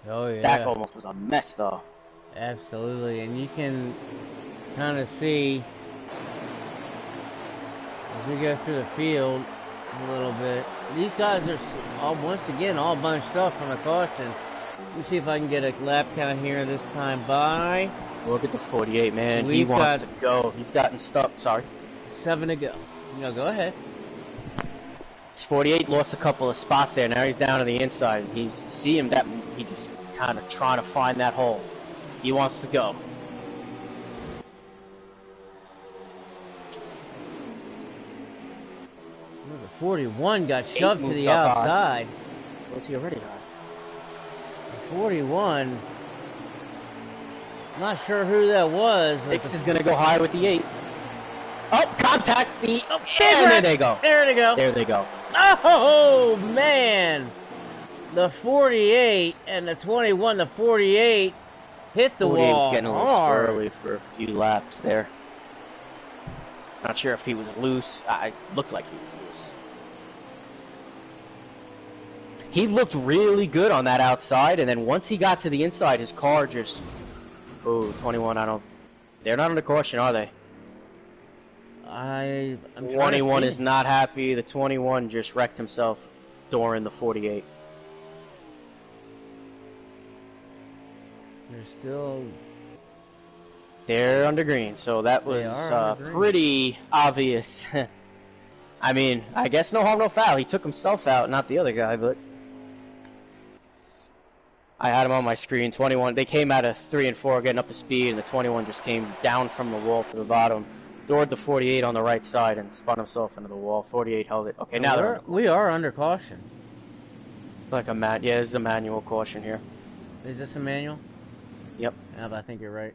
Oh, yeah. That almost was a mess, though. Absolutely, and you can kind of see as we go through the field a little bit. These guys are once again all bunched up from a caution. Let me see if I can get a lap count here this time by. Look at the 48, man. He wants to go. He's gotten stuck. Sorry. 7 to go. No, go ahead. 48 lost a couple of spots there. Now he's down to the inside. He just kind of trying to find that hole. He wants to go. The 41 got shoved to the outside. Was he already on? The 41. Not sure who that was. 6 is going to go high with the 8. Oh, contact the... Oh, and there they go. There they go. There they go. Oh, man. The 48 and the 21, the 48 hit the 48 wall was getting a little hard. squirrely for a few laps there. Not sure if he was loose. It looked like he was loose. He looked really good on that outside, and then once he got to the inside, his car just Oh, 21, I don't... They're not under caution, are they? I'm trying to 21 see. is not happy. The 21 just wrecked himself during the 48. They're still... They're under green, so that They was are under green. pretty obvious. I mean, I guess no harm, no foul. He took himself out, not the other guy, but... I had him on my screen. 21, they came out of 3 and 4 getting up to speed, and the 21 just came down from the wall to the bottom, doored the 48 on the right side, and spun himself into the wall. 48 held it. Okay, now we are under caution. like a yeah, this is a manual caution here. Is this a manual? Yep. Yeah, but I think you're right.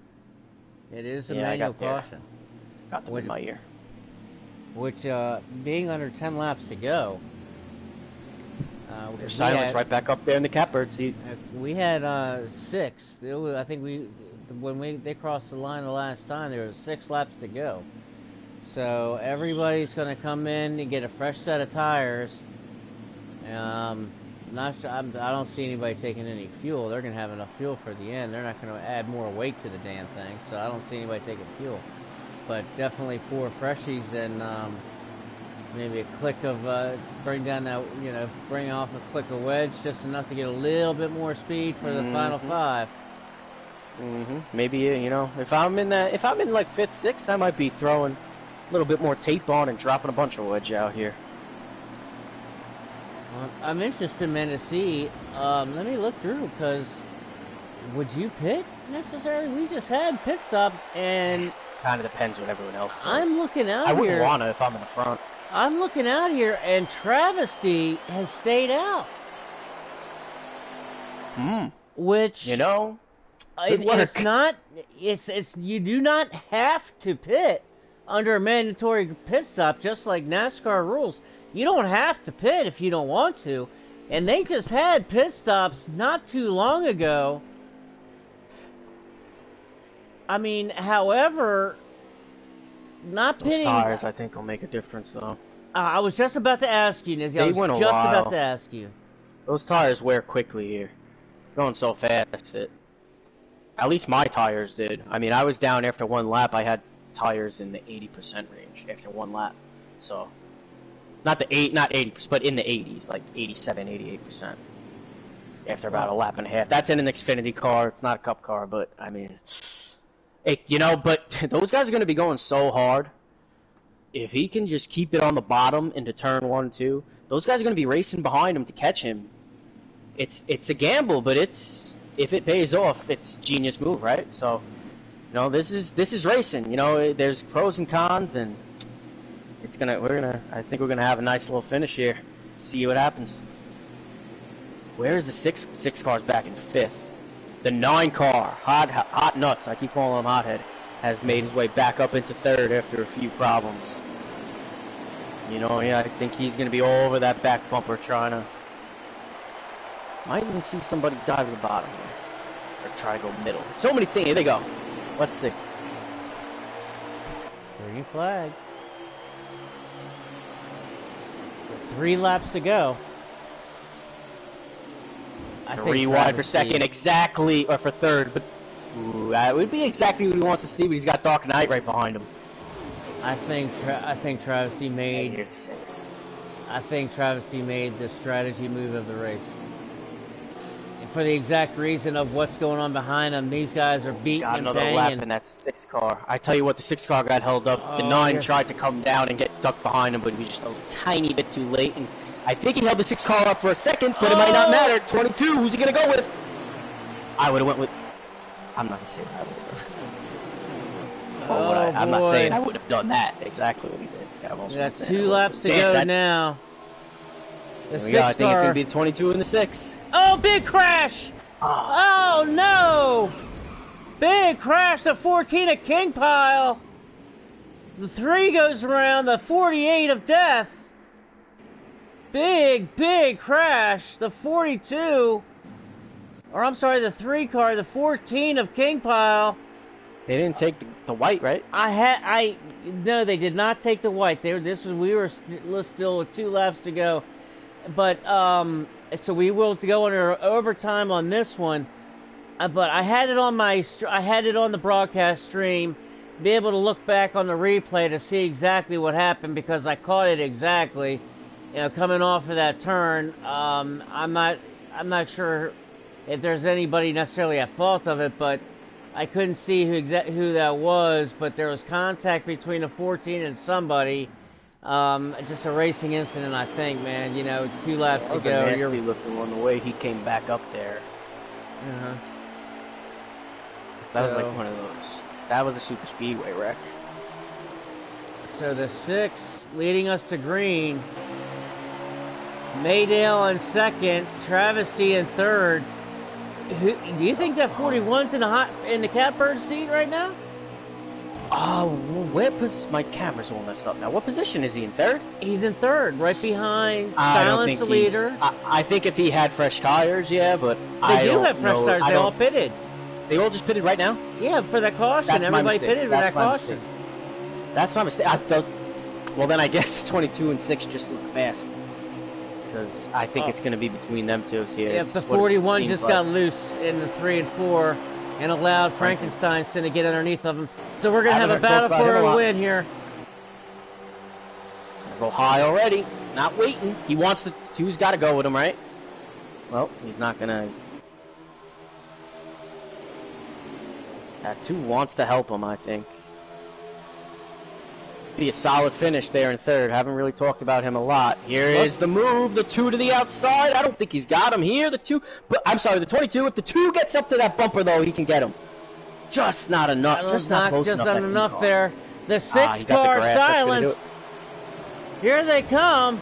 It is a Yeah, manual I got there. caution. Got them in my ear. Which, being under 10 laps to go, There's silence right back up there in the catbird seat. we had 6. I think when they crossed the line the last time, there was 6 laps to go. So everybody's going to come in and get a fresh set of tires. I don't see anybody taking any fuel. They're going to have enough fuel for the end. They're not going to add more weight to the damn thing. So I don't see anybody taking fuel. But definitely 4 freshies and maybe a click of bring off a click of wedge, just enough to get a little bit more speed for the final 5. Maybe if I'm in like 5th, 6th, I might be throwing a little bit more tape on and dropping a bunch of wedge out here. I'm interested, man, to see. Let me look through, because would you pit necessarily? We just had pit stops, and kind of depends what everyone else does. I'm looking out here. I wouldn't want to if I'm in the front. I'm looking out here, and Travesty has stayed out. Which it's not. It's you do not have to pit under a mandatory pit stop, just like NASCAR rules. You don't have to pit if you don't want to, and they just had pit stops not too long ago. I mean, however, not pitting... Those tires, I think, will make a difference, though. I was just about to ask you, Nizzy. They went a while. About to ask you. Those tires wear quickly here. Going so fast. At least my tires did. I mean, I was down after 1 lap. I had tires in the 80% range after 1 lap. So, not 80%, but in the 80s, like 87, 88%. After about a lap and a half. That's in an Xfinity car. It's not a Cup car, but, I mean... but those guys are going to be going so hard. If he can just keep it on the bottom into turn 1, 2, those guys are going to be racing behind him to catch him. It's a gamble, but if it pays off, it's a genius move, right? So, this is racing. There's pros and cons, and I think we're gonna have a nice little finish here. See what happens. Where is the six cars back in 5th? The 9 car, hot nuts, I keep calling him hothead, has made his way back up into 3rd after a few problems. I think he's going to be all over that back bumper trying to... Might even see somebody dive to the bottom here. Or try to go middle. So many things. Here they go. Let's see. Green flag. 3 laps to go. 3 wide for 2nd, exactly, or for 3rd, but that would be exactly what he wants to see, but he's got Dark Knight right behind him. I think Travesty made... Here's 6. I think Travesty made the strategy move of the race. And for the exact reason of what's going on behind him, these guys are beating and banging. Got another lap in that 6 car. I tell you what, the 6 car got held up. The 9 tried to come down and get ducked behind him, but he was just a tiny bit too late, and I think he held the 6 car up for a second, but it might not matter. 22, who's he going to go with? I would have went with... I'm not going to say that. I'm not saying I would have done that. Exactly what he did. That's 2 laps to go now. I think it's going to be 22 and the 6. Oh, big crash! Oh, no! Big crash, the 14 of King Pile. The 3 goes around, the 48 of Death. Big crash. The 42, or I'm sorry, the 3 car, the 14 of King Pile. They didn't take the white, right? No, they did not take the white. We were still with 2 laps to go, but so we will go under overtime on this one. but I had it on I had it on the broadcast stream, be able to look back on the replay to see exactly what happened because I caught it exactly. You know, coming off of that turn, I'm not sure if there's anybody necessarily at fault of it, but I couldn't see who that was. But there was contact between a 14 and somebody. Just a racing incident, I think, man. You know, 2 laps That to was a go. You're. nasty looking one, the way he came back up there. Uh-huh. That was like So, one of those. That was a super speedway wreck. so the 6 leading us to green. Maydale in second, Travesty in third. Do you think that 41's in the catbird seat right now? Oh, my camera's all messed up now. What position is he in? Third? He's in third, right behind I don't Silence think the leader. I think if he had fresh tires, yeah, but They I do don't have fresh know. tires. I They all don't. pitted. They all just pitted right now. Yeah, for that caution. That's my Everybody mistake. pitted with That's that my caution. mistake. That's my mistake. Well, then I guess 22 and 6 just look fast. Because I think it's going to be between them two here. If the 41 just got loose in the 3 and 4 and allowed Frankenstein to get underneath of him. So we're going to have a battle for a win here. Go high already. Not waiting. He wants the two's got to go with him, right? Well, he's not going to. That 2 wants to help him, I think. Be a solid finish there in third. Haven't really talked about him a lot. Here is the move. The 2 to the outside. I don't think he's got him here. The 2, but I'm sorry, the 22. If the 2 gets up to that bumper, though, he can get him. Just not enough. Just not close enough. Just not enough there. The 6 car silenced. Here they come.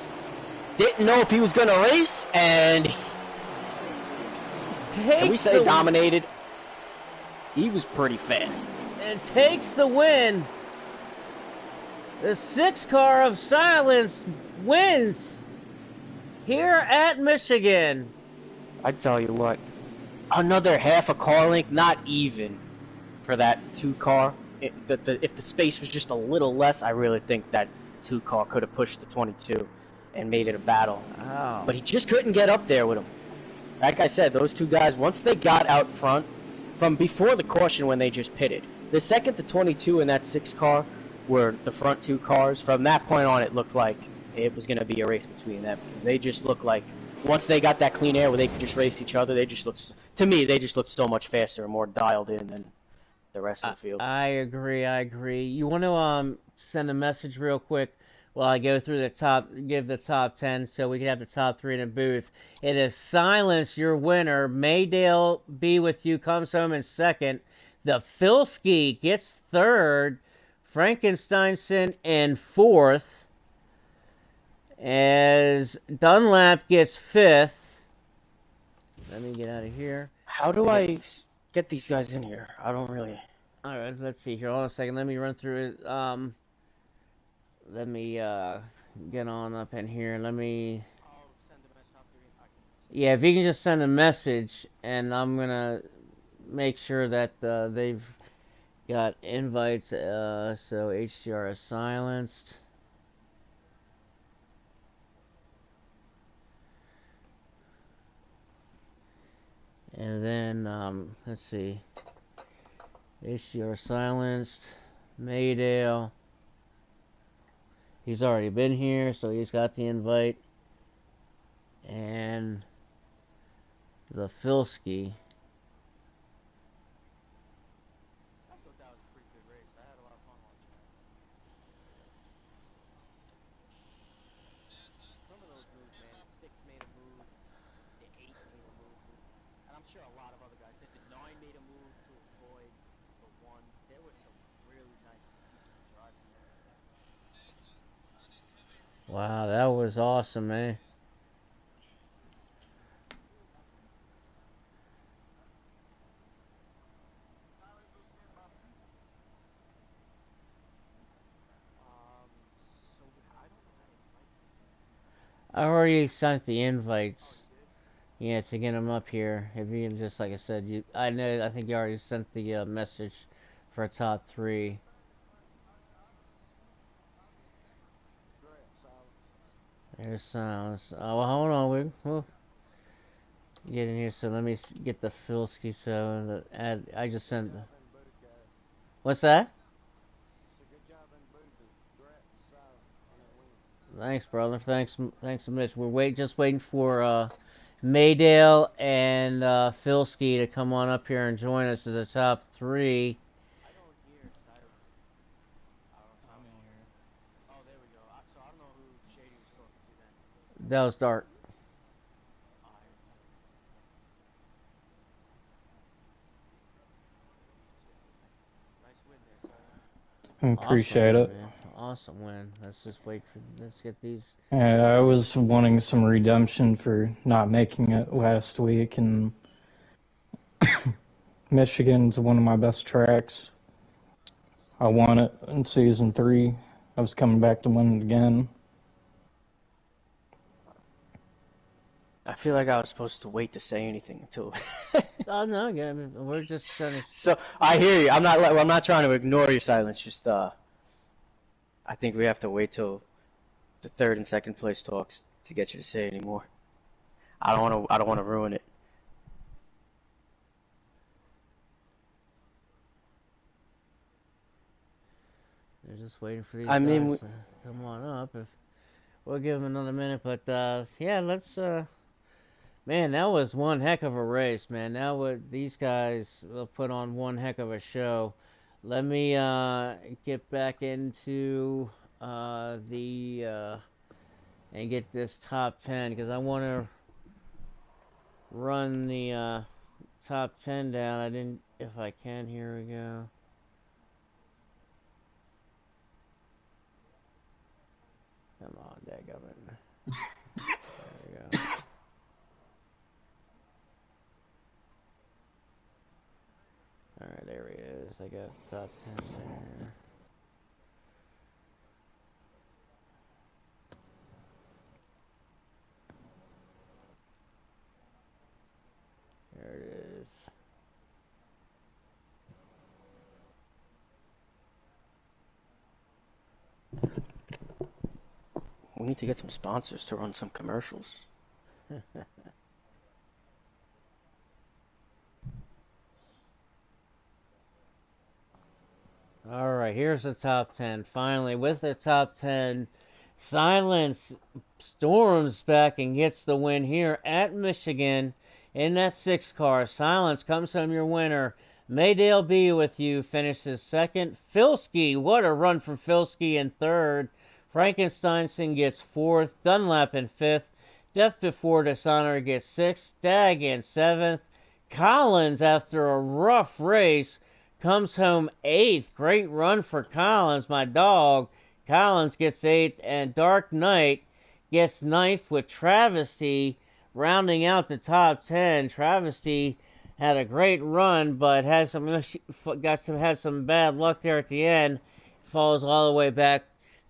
Didn't know if he was going to race, and can we say dominated? He was pretty fast. And takes the win. The 6 car of Silence wins here at Michigan. I tell you what, another half a car length, not even for that 2 car. If the space was just a little less, I really think that 2 car could have pushed the 22 and made it a battle. Oh. But he just couldn't get up there with him. Like I said, those 2 guys, once they got out front, from before the caution when they just pitted, the second the 22 and that 6 car were the front 2 cars, from that point on it looked like it was going to be a race between them, because they just looked like, once they got that clean air where they could just race each other, they just looked, to me, they just looked so much faster and more dialed in than the rest of the field. I agree. You want to send a message real quick while I go through give the top 10 so we can have the top 3 in the booth. It is Silence, your winner. Maydale be with you, comes home in second. The Filski gets third. Frankensteinson in fourth. As Dunlap gets fifth. Let me get out of here. How do I get these guys in here? I don't really. Alright, let's see here. Hold on a second. Let me run through it. Let me get on up in here. Let me. Yeah, if you can just send a message, and I'm gonna make sure that they've got invites. So HDRS silenced. And then let's see. HDR silenced. Maydale. He's already been here, so he's got the invite. And the Filski. I thought that was a pretty good race. I had a lot of fun watching that. Some of those moves, man, the 6 made a move, the 8 made a move, and I'm sure a lot of other guys did. The 9 made a move to avoid the 1. There was some really nice driving there. Wow, that was awesome, man. I already sent the invites. Yeah, to get them up here. If you just, like I said, I think you already sent the message for top 3. There's Silence. Oh, well, hold on. get in here. So let me get the Filski. So the ad, I just sent. What's that? Thanks, brother. Thanks a much. We're just waiting for Maydale and Filski to come on up here and join us as the top three. That was dark. Awesome Appreciate win, it. man. Awesome win. Let's just wait for. Let's get these. I was wanting some redemption for not making it last week, and Michigan's one of my best tracks. I won it in season 3. I was coming back to win it again. I feel like I was supposed to wait to say anything until. Oh no, yeah, I mean, we're just gonna. So I hear you. I'm not trying to ignore your silence. Just I think we have to wait till the third and second place talks to get you to say anymore. I don't want to ruin it. They're just waiting for these I mean, guys to come on up. If we'll give them another minute, but yeah, let's. Man, that was one heck of a race, man. That would these guys will put on one heck of a show. Let me get back into the and get this top 10 because I want to run the top 10 down. I didn't. If I can, here we go. Come on, dadgummit. There we go. Alright, there he is. I got top 10 there. There it is. we need to get some sponsors to run some commercials. Alright, here's the top 10. Finally, with the top 10, Silence storms back and gets the win here at Michigan in that 6 car. Silence comes home your winner. Maydale B with you finishes second. Filski, what a run for Filski in third. Frankensteinson gets fourth. Dunlap in fifth. Death Before Dishonor gets sixth. Stagg in seventh. Collins, after a rough race, comes home eighth. Great run for Collins, my dog. Collins gets eighth, and Dark Knight gets ninth with Travesty rounding out the top 10. Travesty had a great run, but had some bad luck there at the end. Falls all the way back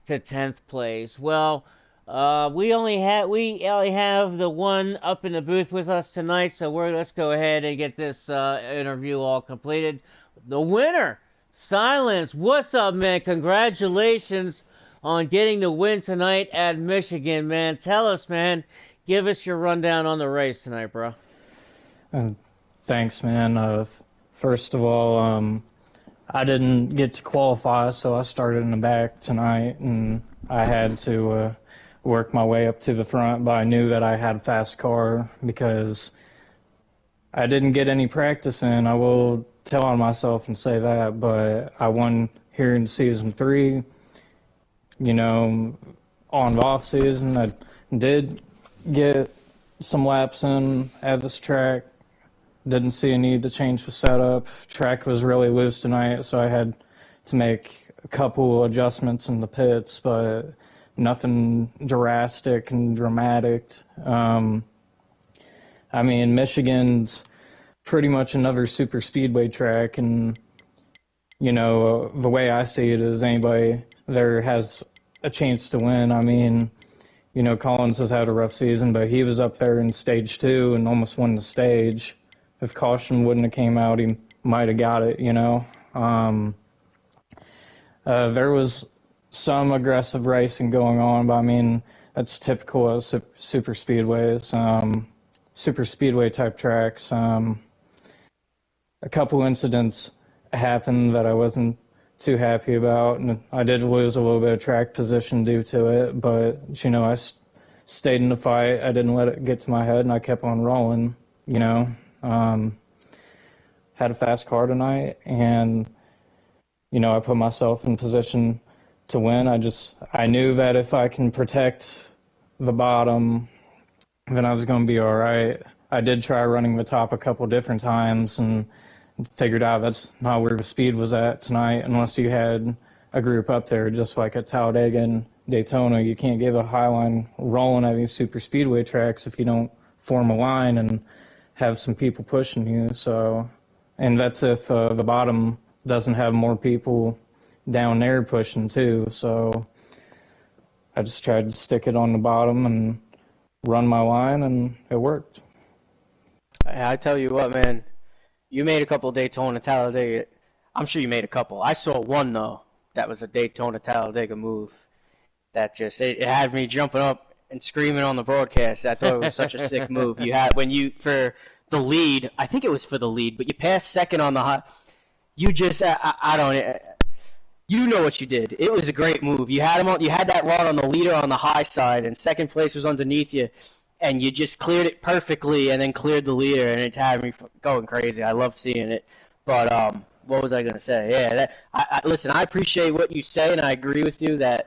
to 10th place. Well, we only have the one up in the booth with us tonight, so let's go ahead and get this interview all completed. The winner, Silence. What's up, man? Congratulations on getting the win tonight at Michigan, man. Tell us, man. Give us your rundown on the race tonight, bro. Thanks, man. First of all, I didn't get to qualify, so I started in the back tonight, and I had to work my way up to the front, but I knew that I had a fast car because I didn't get any practice in. I will tell on myself and say that, but I won here in season 3. You know, on the off season, I did get some laps in at this track. Didn't see a need to change the setup. Track was really loose tonight, so I had to make a couple adjustments in the pits, but nothing drastic and dramatic. I mean, Michigan's pretty much another super speedway track, and you know, the way I see it is anybody there has a chance to win. I mean, you know, Collins has had a rough season, but he was up there in stage 2 and almost won the stage. If caution wouldn't have came out, he might have got it, you know. There was some aggressive racing going on, but I mean, that's typical of super speedways. super speedway type tracks. A couple incidents happened that I wasn't too happy about, and I did lose a little bit of track position due to it, but, you know, stayed in the fight. I didn't let it get to my head, and I kept on rolling, you know. Had a fast car tonight, and, you know, I put myself in position to win. I knew that if I can protect the bottom, then I was going to be all right. I did try running the top a couple different times and figured out that's not where the speed was at tonight unless you had a group up there, just like at Talladega and Daytona. You can't give a high line rolling at these super speedway tracks if you don't form a line and have some people pushing you. So, and that's if the bottom doesn't have more people down there pushing too. So I just tried to stick it on the bottom and run my line, and it worked. I tell you what, man, you made a couple Daytona Talladega. I'm sure you made a couple. I saw one though. That was a Daytona Talladega move. That just it had me jumping up and screaming on the broadcast. I thought it was such a sick move. You had when you for the lead. I think it was for the lead, but you passed second on the hot. You just I don't. You know what you did. It was a great move. You had him on. You had that run on the leader on the high side, and second place was underneath you, and you just cleared it perfectly, and then cleared the leader, and it had me going crazy. I love seeing it. But what was I gonna say? Yeah, listen. I appreciate what you say, and I agree with you that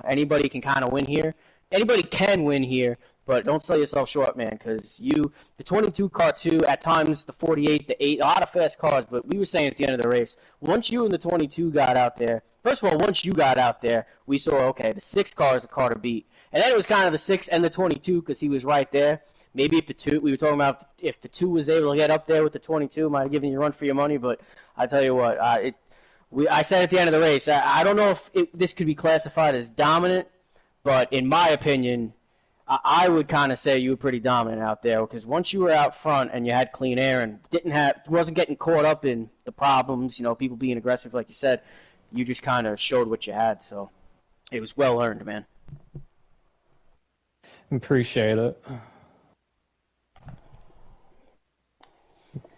anybody can kind of win here. Anybody can win here, but don't sell yourself short, man. Because the 22 car too, at times the 48, the 8, a lot of fast cars. But we were saying at the end of the race, once you and the 22 got out there. First of all, once you got out there, we saw, okay, the 6 car is the car to beat. And then it was kind of the 6 and the 22 because he was right there. Maybe if the 2, we were talking about if the 2 was able to get up there with the 22, might have given you a run for your money. But I tell you what, I said at the end of the race, I don't know if this could be classified as dominant, but in my opinion, I would kind of say you were pretty dominant out there because once you were out front and you had clean air and wasn't getting caught up in the problems, people being aggressive, like you said, you just kind of showed what you had. So it was well earned, man. Appreciate it.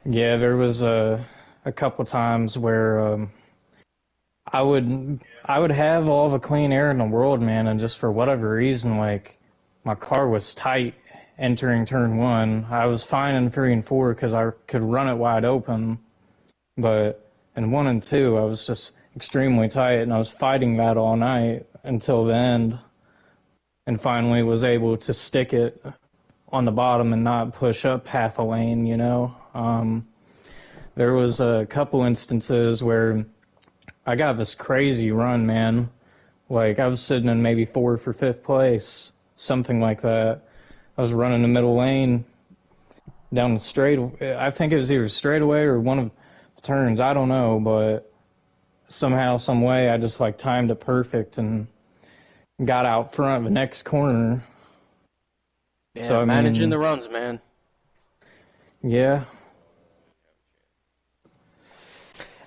Yeah, there was a couple times where I would have all the clean air in the world, man, and just for whatever reason, like my car was tight entering turn 1. I was fine in 3 and 4 because I could run it wide open, but in 1 and 2, I was just extremely tight, and I was fighting that all night until the end, and finally was able to stick it on the bottom and not push up half a lane, There was a couple instances where I got this crazy run, man. Like, I was sitting in maybe 4th or 5th place, something like that. I was running the middle lane down the straight. I think it was either straightaway or one of the turns. I don't know, but somehow, some way, I just timed it perfect and got out front of the next corner. Yeah, So managing the runs, man. Yeah.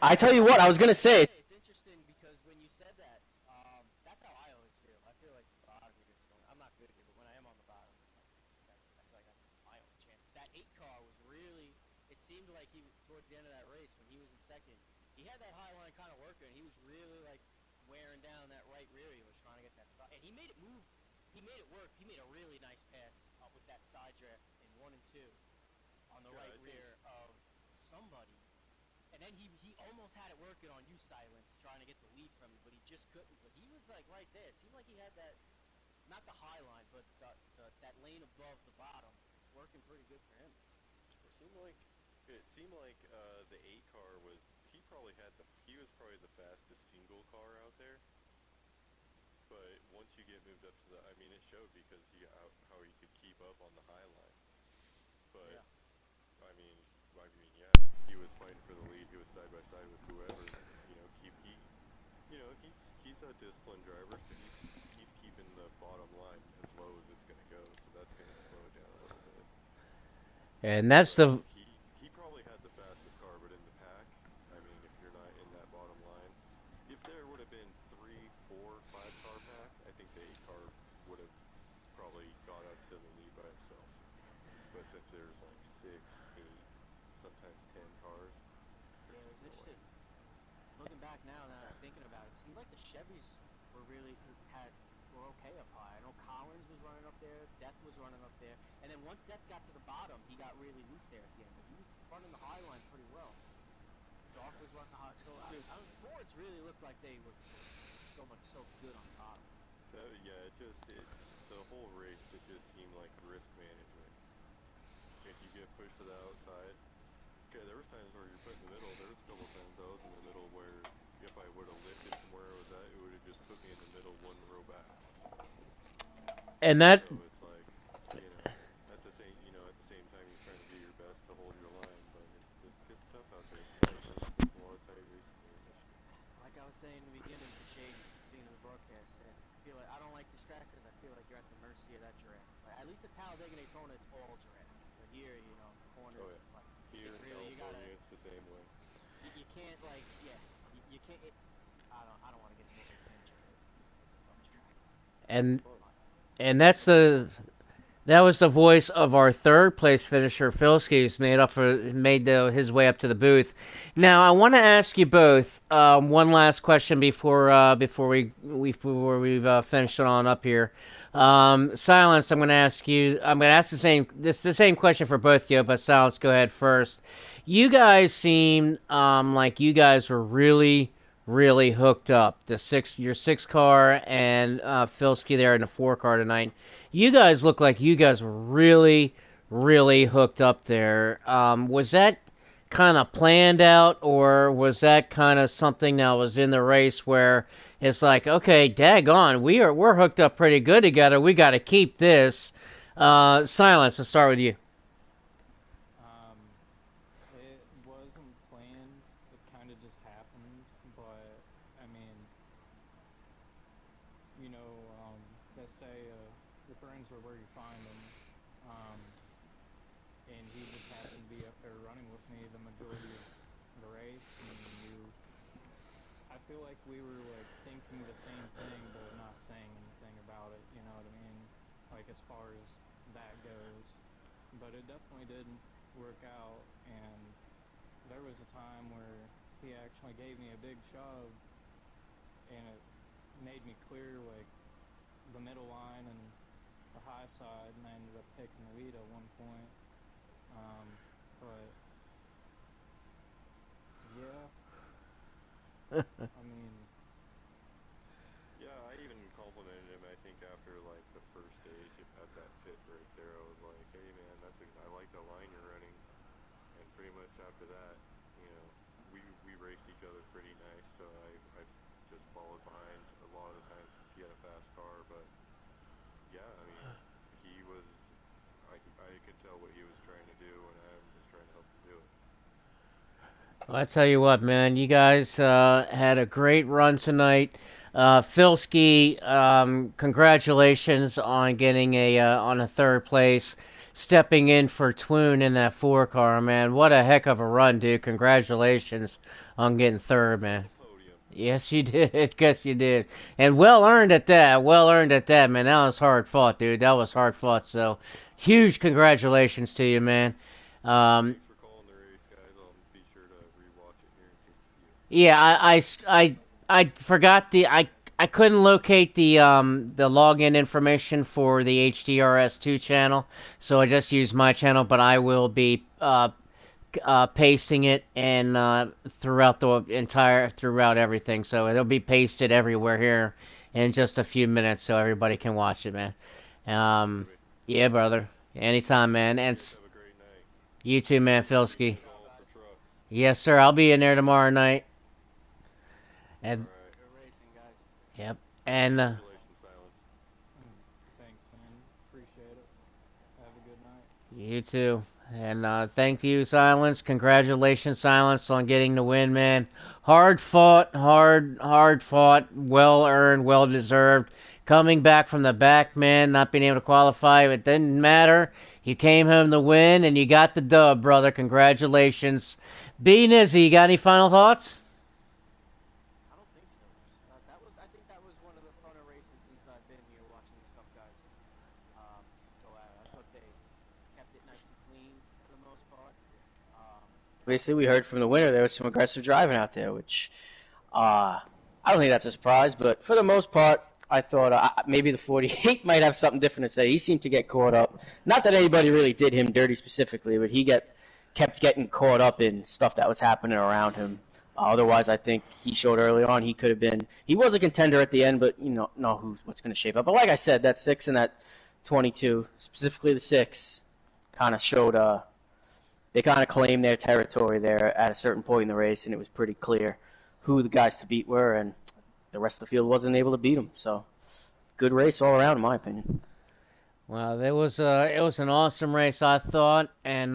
I tell you what, I was gonna say. It's interesting because when you said that, that's how I always feel. I feel like the bottom here is going. I'm not good here, but when I am on the bottom, I feel like that's my only chance. That 8 car was really. It seemed like he towards the end of that race when he was in second, he had that high line kind of working. He was really wearing down that right rear. He was trying to get that side, and he made it move. He made it work. He made a really nice pass up with that side draft in 1 and 2 on the right rear of somebody. And then he almost had it working on you, Silence, trying to get the lead from you, but he just couldn't. But he was right there. It seemed like he had that, not the high line, but that lane above the bottom, working pretty good for him. It seemed like the 8 car was he was probably the fastest single car out there. But once you get moved up to it showed because how he could keep up on the high line. But yeah. Yeah, he was fighting for the lead. He was side by side with whoever. He's a disciplined driver, so he's keeping the bottom line as low as it's going to go. So that's going to slow it down a little bit. And that's the He probably had the fastest car, but in the pack, if you're not in that bottom line, if there would have been 3, 4, 5 car pack, I think the 8 car would have probably got up to the lead by himself. But since there's like 6, 8, sometimes 10 cars, Yeah, there's it just was no way. interesting. Looking back now that I'm thinking about it, it seemed like the Chevys were okay up high. I know Collins was running up there, Death was running up there, and then once Death got to the bottom, he got really loose there at the end. But he was running the high line pretty well. Dark was running the high. So Fords really looked like they were so good on the bottom. Yeah, the whole race, it just seemed like risk management. If you get pushed to the outside, okay, there was times where you're put in the middle. There was a couple times I was in the middle where if I would have lifted from where I was at, it would have just put me in the middle one row back. And that So it's like, at the same time, you're trying to do your best to hold your line, but it gets tough out there. It's tight. There's a lot of tight racing here in Michigan. Like I was saying in the beginning to Shady, being in the broadcast, and I feel like I don't like this track because I feel like you're at the mercy of that giraffe. Like, at least at Talladega and Daytona, it's all giraffe. But here, the corners, Oh yeah. it's like Here it's in really California, it's the same way. you can't like you can't. I don't want to get into a tangent. It's a tough track. and Fun. and that was the voice of our third place finisher, Filski's made his way up to the booth. Now I want to ask you both one last question before we've finished it on up here. Silence, I'm going to ask you. I'm going to ask the same question for both of you, but Silence, go ahead first. You guys seem like you guys were really hooked up. Your 6 car and Filski there in the 4 car tonight. You guys look like you guys were really hooked up there. Was that kind of planned out, or was that kind of something that was in the race where it's like, okay, daggone, we're hooked up pretty good together. We got to keep this. Silence. Let's start with you. It wasn't planned. It kind of just happened. But I mean, they say your friends are where you find them. And he just happened to be up there running with me the majority of the race, and I feel like we were like thinking the same thing, but not saying anything about it. You know what I mean? Like as far as that goes, but it definitely didn't work out. And there was a time where he actually gave me a big shove, and it made me clear like the middle line and the high side, and I ended up taking the lead at one point. But yeah, I mean, Yeah, I even complimented him. I think after like the first stage at that pit break there, I was like, "Hey man, I like the line you're running." And pretty much after that, you know, we raced each other pretty nice. So I just followed behind a lot of the times since he had a fast car. But yeah, I mean, he was. I could tell what he was trying to do, and I was trying to help him do it. Well, I tell you what, man, you guys had a great run tonight. Filski, congratulations on getting a 3rd place, stepping in for Twoon in that 4 car, man. What a heck of a run, dude! Congratulations on getting 3rd, man. The podium. Yes, you did. Guess you did, and well earned at that. Well earned at that, man. That was hard fought, dude. That was hard fought. So, huge congratulations to you, man. Um, Thanks for calling the race, guys. I'll be sure to rewatch it here in just a few. Yeah, I forgot I couldn't locate the login information for the HDRS 2 channel, so I just used my channel. But I will be pasting it and throughout everything, so it'll be pasted everywhere here in just a few minutes, so everybody can watch it, man. Thanks, Um, Jimmy. yeah, brother, anytime, man, You and guys have a great night. you too, man, Thanks for Filski. the call, Call for guys. trucks. Yes, sir. I'll be in there tomorrow night. All And right. Good racing, guys. yep, and Congratulations, Silence. thanks, man. Appreciate it. Have a good night. you too. And thank you, Silence. Congratulations, Silence, on getting the win, man. Hard fought, well earned, well deserved. Coming back from the back, man, not being able to qualify, it didn't matter. You came home to win, and you got the dub, brother. Congratulations. B. Nizzy, you got any final thoughts? I don't think so. I think that was one of the funner races since I've been here watching these Cup guys go at it. I thought kept it nice and clean for the most part. Obviously, we heard from the winner there was some aggressive driving out there, which I don't think that's a surprise. But for the most part, I thought maybe the 48 might have something different to say. He seemed to get caught up. Not that anybody really did him dirty specifically, but he kept getting caught up in stuff that was happening around him. Otherwise, I think he showed early on he could have been. He was a contender at the end, but you know what's going to shape up. But like I said, that 6 and that 22, specifically the 6, kind of showed. They kind of claimed their territory there at a certain point in the race, and it was pretty clear who the guys to beat were, and the rest of the field wasn't able to beat them. So, good race all around, in my opinion. Well, it was an awesome race, I thought, and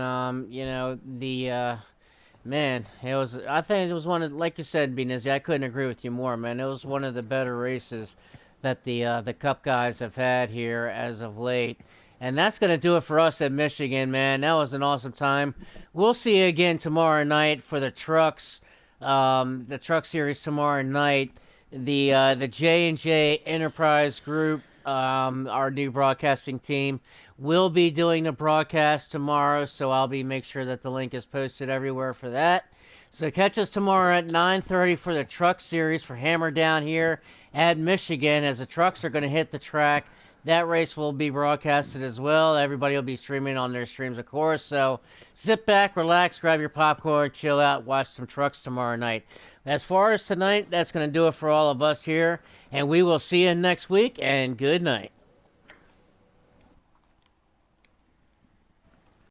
man, it was. I think it was one of, like you said, Benizzi. I couldn't agree with you more, man. It was one of the better races that the Cup guys have had here as of late. And that's going to do it for us at Michigan, man. That was an awesome time. We'll see you again tomorrow night for the trucks, the truck series tomorrow night. The J&J Enterprise Group, our new broadcasting team, will be doing the broadcast tomorrow, so I'll make sure that the link is posted everywhere for that. So catch us tomorrow at 9:30 for the truck series for Hammer Down here at Michigan, as the trucks are going to hit the track. That race will be broadcasted as well. Everybody will be streaming on their streams, of course. So sit back, relax, grab your popcorn, chill out, watch some trucks tomorrow night. As far as tonight, that's going to do it for all of us here. And we will see you next week, and good night.